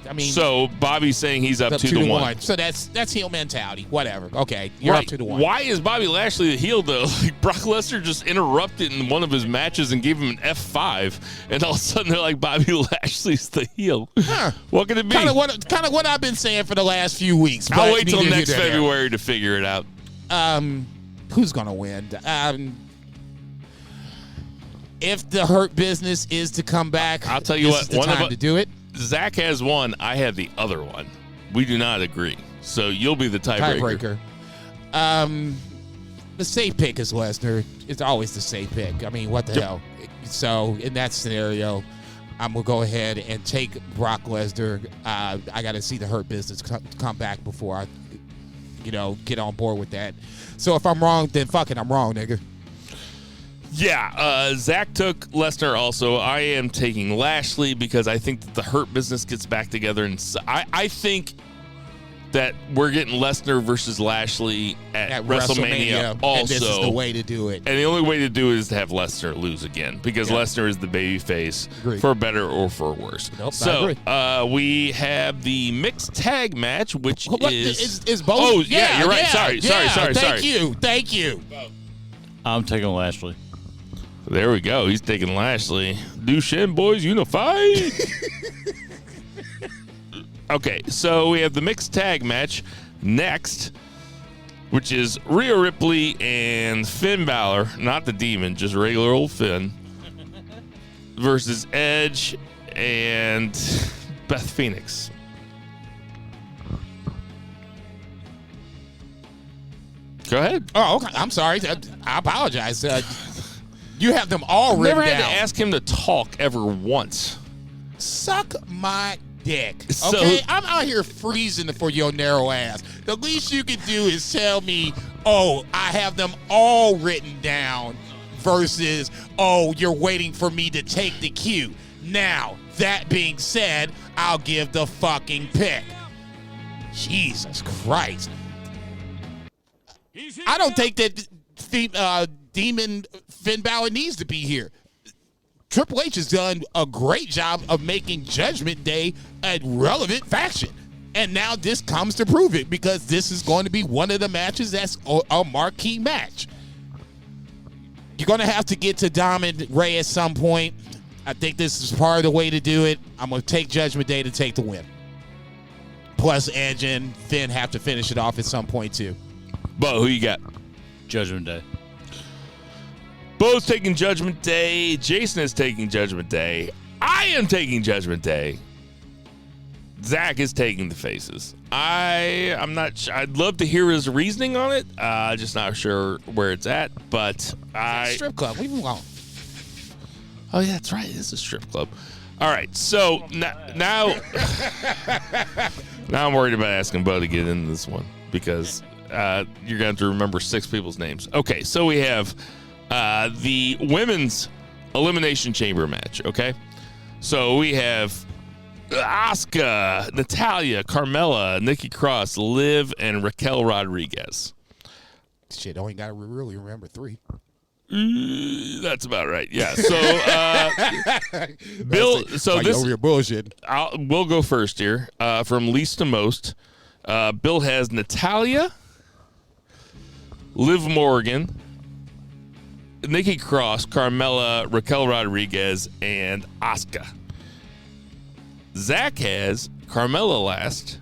I mean, So Bobby's saying he's up 2-1. So that's heel mentality. Whatever. Okay, you're Right. up 2-1. Why is Bobby Lashley the heel, though? Like, Brock Lesnar just interrupted in one of his matches and gave him an F5, and all of a sudden they're like, Bobby Lashley's the heel. Huh. What could it be? Kind of what I've been saying for the last few weeks. I'll but wait till neither next here nor there. February to figure it out. Who's gonna win? If the Hurt Business is to come back, I'll tell you this what, is the one of time us- to do it. Zach has one. I have the other one. We do not agree. So you'll be the tiebreaker. The safe pick is Lesnar. It's always the safe pick. I mean, what the hell? So in that scenario, I'm going to go ahead and take Brock Lesnar. I got to see the Hurt Business come back before I, get on board with that. So if I'm wrong, then fuck it, I'm wrong, nigga. Yeah, Zach took Lesnar also. I am taking Lashley because I think that the Hurt Business gets back together. And I think that we're getting Lesnar versus Lashley at WrestleMania also. And this is the way to do it. And the only way to do it is to have Lesnar lose again because Lesnar is the baby face for better or for worse. Nope, so we have the mixed tag match, which is both. Oh, yeah, you're right. Sorry. Thank you. I'm taking Lashley. There we go. He's taking Lashley. Dushin boys unified. Okay, so we have the mixed tag match next, which is Rhea Ripley and Finn Balor, not the Demon, just regular old Finn, versus Edge and Beth Phoenix. Go ahead. Oh, okay. I'm sorry. I apologize. You have them all written down. Never had to ask him to talk ever once. Suck my dick. So, okay, I'm out here freezing for your narrow ass. The least you can do is tell me, oh, I have them all written down versus, oh, you're waiting for me to take the cue. Now, that being said, I'll give the fucking pick. Jesus Christ. I don't think that Demon Finn Balor needs to be here. Triple H has done a great job of making Judgment Day a relevant faction. And now this comes to prove it because this is going to be one of the matches that's a marquee match. You're going to have to get to Dom and Ray at some point. I think this is part of the way to do it. I'm going to take Judgment Day to take the win. Plus, Edge and Finn have to finish it off at some point, too. Bo, who you got? Judgment Day. Bo's taking Judgment Day. Jason is taking Judgment Day. I am taking Judgment Day. Zach is taking the faces. I'm not sure. I'd love to hear his reasoning on it. Just not sure where it's at. But Strip club. Leave him alone. Oh, yeah, that's right. It's a strip club. All right. So now I'm worried about asking Bo to get into this one because you're going to have to remember 6 people's names. Okay. So we have the women's Elimination Chamber match, okay? So we have Asuka, Natalya, Carmella, Nikki Cross, Liv, and Raquel Rodriguez. Shit, only got to really remember 3. That's about right, yeah. So, Bill, so this over your bullshit. We'll go first here, from least to most. Bill has Natalya, Liv Morgan, Nikki Cross, Carmella, Raquel Rodriguez, and Asuka. Zach has Carmella last,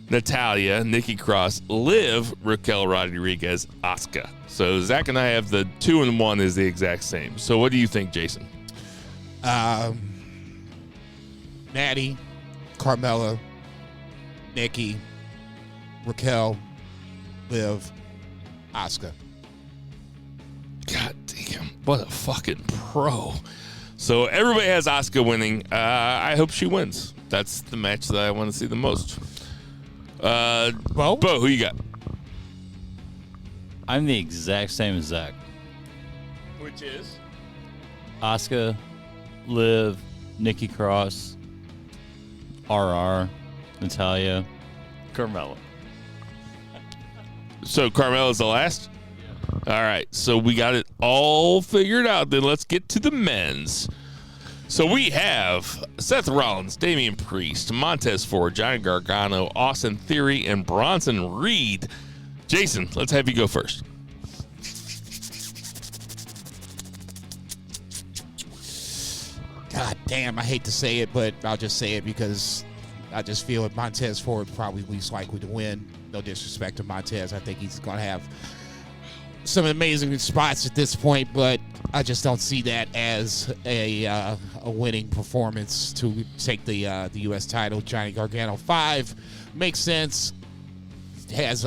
Natalya, Nikki Cross, Liv, Raquel Rodriguez, Asuka. So Zach and I have the 2 and 1 is the exact same. So what do you think, Jason? Natty, Carmella, Nikki, Raquel, Liv, Asuka. God damn, what a fucking pro. So everybody has Asuka winning. I hope she wins. That's the match that I want to see the most. Bo, who you got? I'm the exact same as Zach. Which is? Asuka, Liv, Nikki Cross, RR, Natalya, Carmella. So Carmella's the last? All right, so we got it all figured out. Then let's get to the men's. So we have Seth Rollins, Damian Priest, Montez Ford, Johnny Gargano, Austin Theory, and Bronson Reed. Jason, let's have you go first. God damn, I hate to say it, but I'll just say it because I just feel that Montez Ford probably least likely to win. No disrespect to Montez. I think he's going to have some amazing spots at this point, but I just don't see that as a winning performance to take the U.S. title. Johnny Gargano 5 makes sense. Has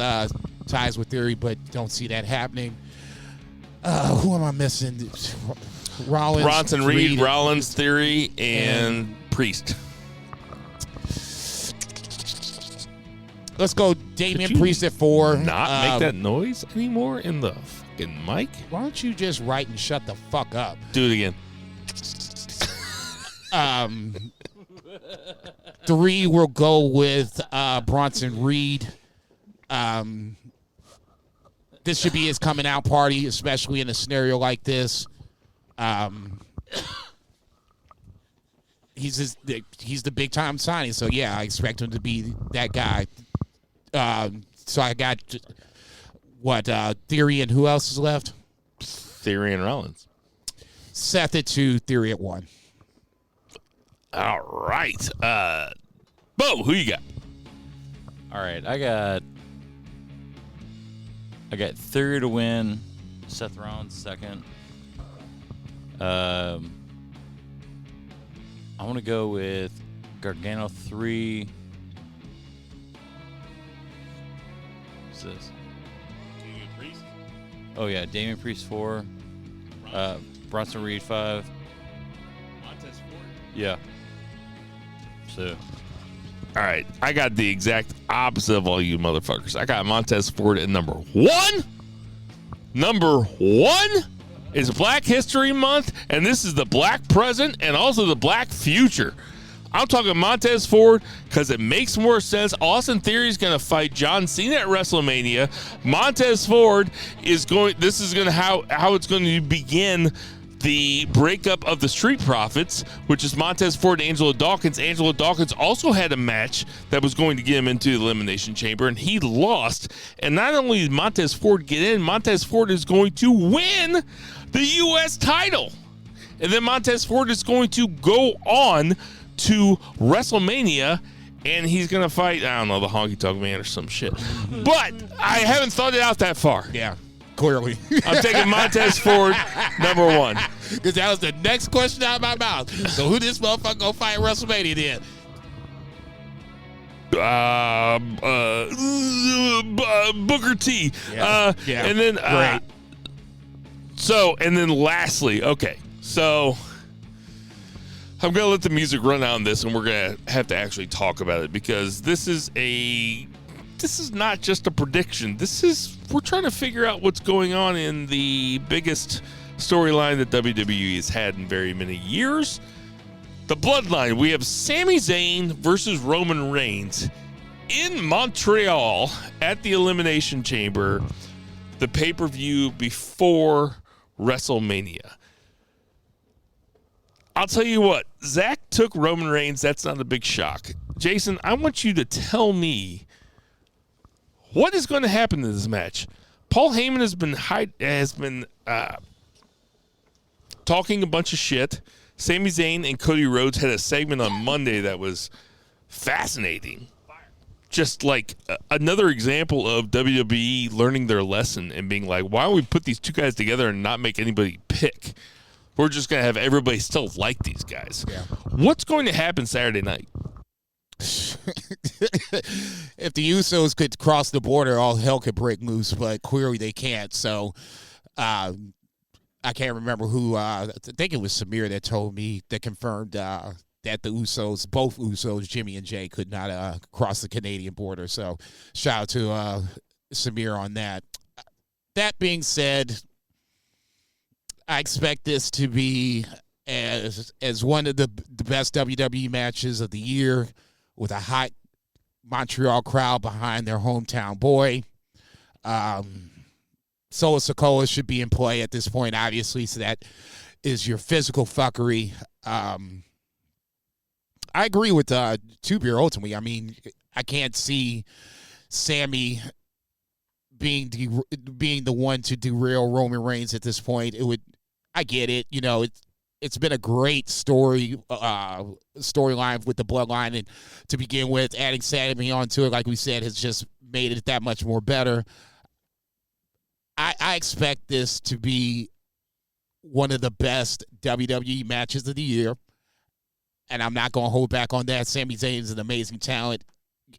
ties with Theory, but don't see that happening. Who am I missing? Rollins, Bronson Reed, Rollins, Theory, and Priest. Let's go Damian Priest at 4. Not make that noise anymore in the fucking mic? Why don't you just write and shut the fuck up? Do it again. 3, we'll go with Bronson Reed. This should be his coming out party, especially in a scenario like this. He's the big time signing, so yeah, I expect him to be that guy. So I got Theory and who else is left? Theory and Rollins. Seth at 2, Theory at 1. All right. Bo, who you got? All right, I got Theory to win, Seth Rollins second. I want to go with Gargano 3. What's this? Damian Priest. Oh yeah, Damian Priest 4. Bronson Reed 5. Montez Ford. Yeah. So. All right, I got the exact opposite of all you motherfuckers. I got Montez Ford at number 1. Number 1 is Black History Month, and this is the Black present and also the Black future. I'm talking Montez Ford because it makes more sense. Austin Theory is going to fight John Cena at WrestleMania. Montez Ford is going. This is going to how it's going to begin the breakup of the Street Profits, which is Montez Ford and Angelo Dawkins. Angelo Dawkins also had a match that was going to get him into the Elimination Chamber, and he lost. And not only did Montez Ford get in, Montez Ford is going to win the U.S. title. And then Montez Ford is going to go on to WrestleMania, and he's going to fight, I don't know, the Honky Tonk Man or some shit. But I haven't thought it out that far. Yeah, clearly. I'm taking Montez Ford, number 1. Because that was the next question out of my mouth. So who this motherfucker gonna fight at WrestleMania then? Booker T. Yeah. And then, great. And then lastly, okay, so I'm going to let the music run out on this, and we're going to have to actually talk about it, because this is not just a prediction. We're trying to figure out what's going on in the biggest storyline that WWE has had in very many years. The Bloodline. We have Sami Zayn versus Roman Reigns in Montreal at the Elimination Chamber, the pay-per-view before WrestleMania. I'll tell you what, Zach took Roman Reigns. That's not a big shock. Jason, I want you to tell me what is going to happen in this match. Paul Heyman has been talking a bunch of shit. Sami Zayn and Cody Rhodes had a segment on Monday that was fascinating. Just like another example of WWE learning their lesson and being like, why don't we put these two guys together and not make anybody pick? We're just going to have everybody still like these guys. Yeah. What's going to happen Saturday night? If the Usos could cross the border, all hell could break loose, but clearly they can't. So I can't remember who. I think it was Samir that confirmed that the Usos, both Usos, Jimmy and Jay, could not cross the Canadian border. So shout out to Samir on that. That being said, I expect this to be as one of the best WWE matches of the year, with a hot Montreal crowd behind their hometown boy. Solo Sikoa should be in play at this point, obviously, so that is your physical fuckery. I agree with Two-Beer ultimately. I mean, I can't see Sammy being the one to derail Roman Reigns at this point. I get it. You know, it's been a great storyline with the Bloodline, and to begin with, adding Sammy onto it, like we said, has just made it that much more better. I expect this to be one of the best WWE matches of the year, and I'm not going to hold back on that. Sami Zayn is an amazing talent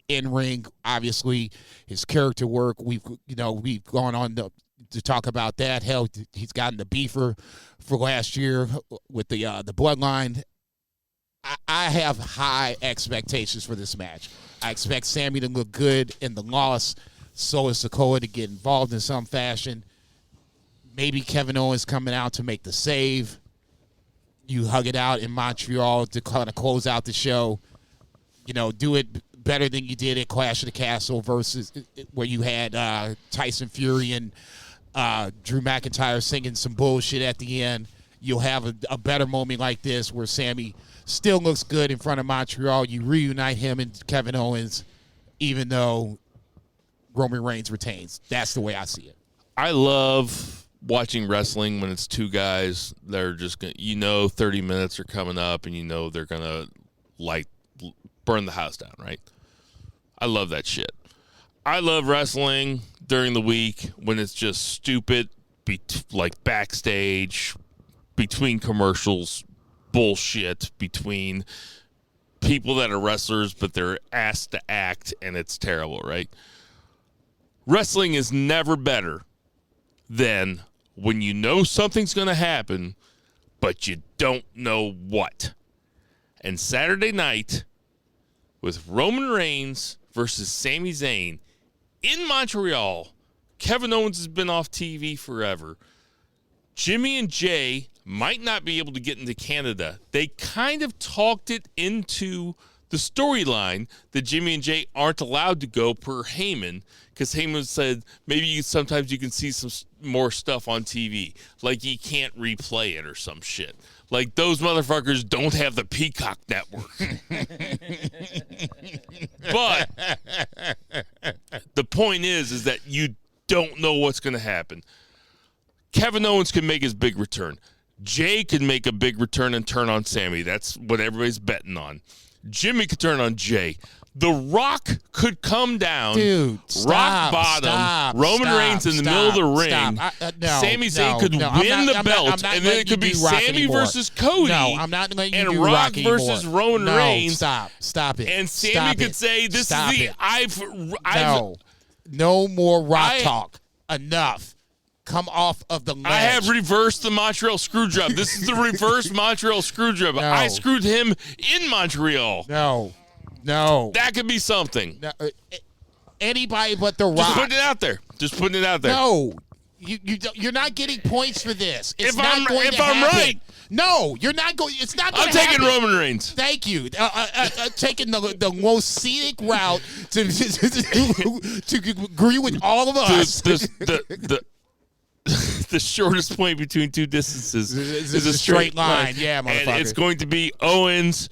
in ring. Obviously, his character work. We've gone on to talk about that. Hell, he's gotten the beefer for last year with the bloodline. I have high expectations for this match. I expect Sammy to look good in the loss. So is Sikoa to get involved in some fashion. Maybe Kevin Owens coming out to make the save. You hug it out in Montreal to kind of close out the show. You know, do it better than you did at Clash of the Castle versus where you had Tyson Fury and Drew McIntyre singing some bullshit at the end. You'll have a better moment like this where Sammy still looks good in front of Montreal. You reunite him and Kevin Owens, even though Roman Reigns retains. That's the way I see it. I love watching wrestling when it's two guys that are just going to, 30 minutes are coming up and they're going to burn the house down, right? I love that shit. I love wrestling during the week when it's just stupid, like backstage, between commercials, bullshit, between people that are wrestlers but they're asked to act and it's terrible, right? Wrestling is never better than when you know something's going to happen but you don't know what. And Saturday night with Roman Reigns versus Sami Zayn in Montreal, Kevin Owens has been off TV forever. Jimmy and Jay might not be able to get into Canada. They kind of talked it into the storyline that Jimmy and Jay aren't allowed to go per Heyman, because Heyman said maybe sometimes you can see some more stuff on TV, like you can't replay it or some shit. Like those motherfuckers don't have the Peacock network. But the point is that you don't know what's going to happen. Kevin Owens can make his big return. Jay can make a big return and turn on Sammy. That's what everybody's betting on. Jimmy could turn on Jay. The Rock could come down. Dude, rock bottom. Roman Reigns in the middle of the ring. Sami Zayn could win the belt, and then it could be Sammy versus Cody. No, I'm not letting you and do Rock Rock versus Roman Reigns. Stop it. And Sammy could say, "This is the no more Rock talk. Enough. Come off of the ledge." I have reversed the Montreal screw job. This is the reverse Montreal screw job. No. I screwed him in Montreal. No. That could be something. No, anybody but the Rock. Just putting it out there. No. You're not getting points for this. It's if not I'm going to happen. right. No, you're not going. It's not going I'm to taking happen. Roman Reigns. Thank you. Taking the most scenic route to agree with all of us. The shortest point between two distances is a straight line. Yeah, motherfucker. And it's going to be Owens.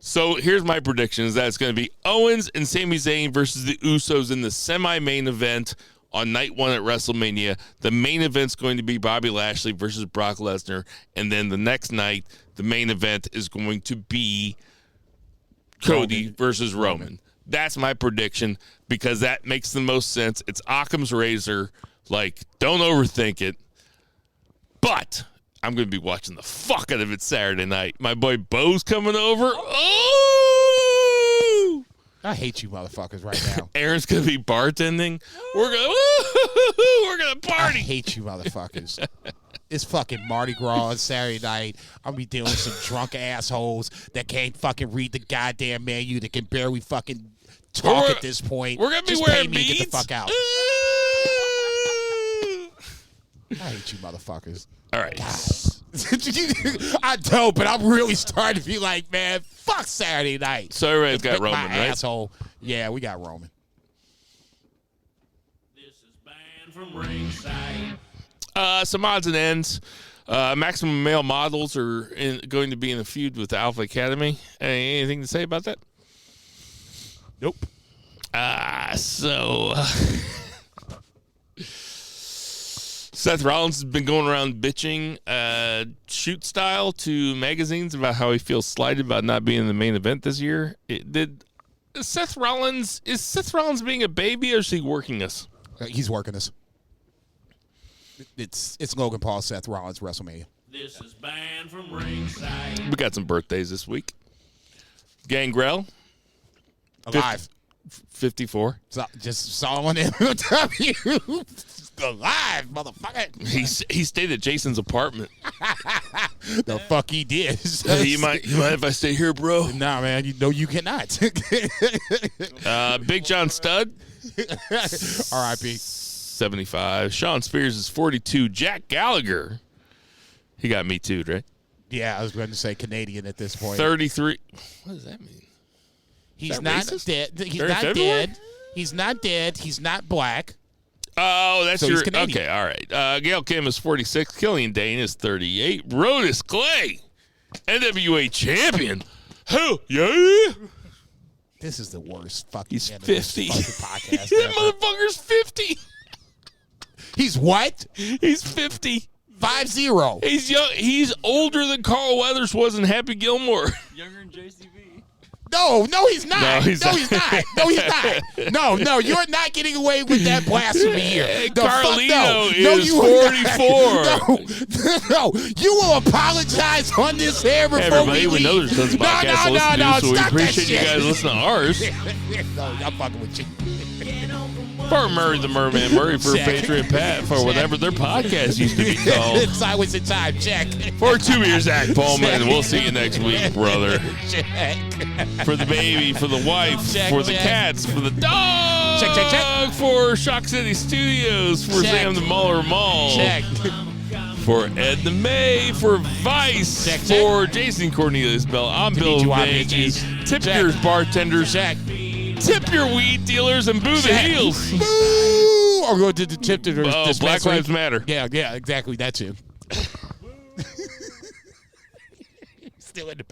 So here's my prediction: is that it's going to be Owens and Sami Zayn versus the Usos in the semi-main event on night one at WrestleMania. The main event's going to be Bobby Lashley versus Brock Lesnar, and then the next night, the main event is going to be Cody versus Roman. That's my prediction because that makes the most sense. It's Occam's razor. Like, don't overthink it. But I'm going to be watching the fuck out of it Saturday night. My boy Bo's coming over. Oh! I hate you motherfuckers right now. Aaron's going to be bartending. We're going to party. I hate you motherfuckers. It's fucking Mardi Gras on Saturday night. I'm be dealing with some drunk assholes that can't fucking read the goddamn menu, that can barely fucking talk at this point. We're going to be Just wearing pay me beads. Get the fuck out. I hate you motherfuckers. All right. I don't, but I'm really starting to be like, man, fuck Saturday night. So everybody's got Roman, my right? Asshole. Yeah, we got Roman. This is banned from ringside. Some odds and ends. Maximum Male Models are going to be in a feud with the Alpha Academy. Anything to say about that? Nope. Seth Rollins has been going around bitching shoot style to magazines about how he feels slighted about not being in the main event this year. Is Seth Rollins being a baby, or is he working us? He's working us. It's Logan Paul, Seth Rollins, WrestleMania. This is banned from ringside. We got some birthdays this week. Gangrel. Alive. 54. So, just saw on MLW. alive, motherfucker. He stayed at Jason's apartment. The fuck he did. Hey, you mind if I stay here, bro? Nah, man. You know you cannot. Big John Studd, R.I.P. 75. Sean Spears is 42. Jack Gallagher, he got Me Too'd, right? Yeah, I was going to say Canadian at this point. 33. What does that mean? He's that not racist? dead. He's During not February? dead. He's not dead. He's not black. Oh, that's So he's your Canadian. okay. All right. Gail Kim is 46. Killian Dane is 38. Brodus Clay, NWA champion. Hell yeah! This is the worst fucking. He's end of this 50. fucking podcast That ever. motherfucker's 50. He's what? He's 50. 5-0. He's young. He's older than Carl Weathers was in Happy Gilmore. Younger than JCB. No, he's not. No, he's not. No, he's not. No, you're not getting away with that blasphemy here. The Carlito fuck, no. is you are 44. No, you will apologize on this air before Everybody, we we know leave. there's tons of podcasts to listen to, so we stop that appreciate you shit. guys listening to ours. No, I'm fucking with you. For Murray the Merman Murray, for Check. Patriot Pat, for whatever their podcast used to be called. It's always in time. Check. For 2 years, Zach Bowman. We'll see you next week, brother. Check. For the baby, for the wife, Check, for the check. cats, for the dog. Check. For Shock City Studios, for Check. Sam the Muller Mall. Check. For Ed the May, for Vice, Check. for Jason Cornelius Bell. I'm Bill you, I'm Vegas. bitches. Tip Check. your bartenders. Check. Tip your weed dealers and boo the Check. heels. Boo! Or go to the tip to the Oh, Black dispensary. Lives Matter. Yeah, exactly. That too. Still in the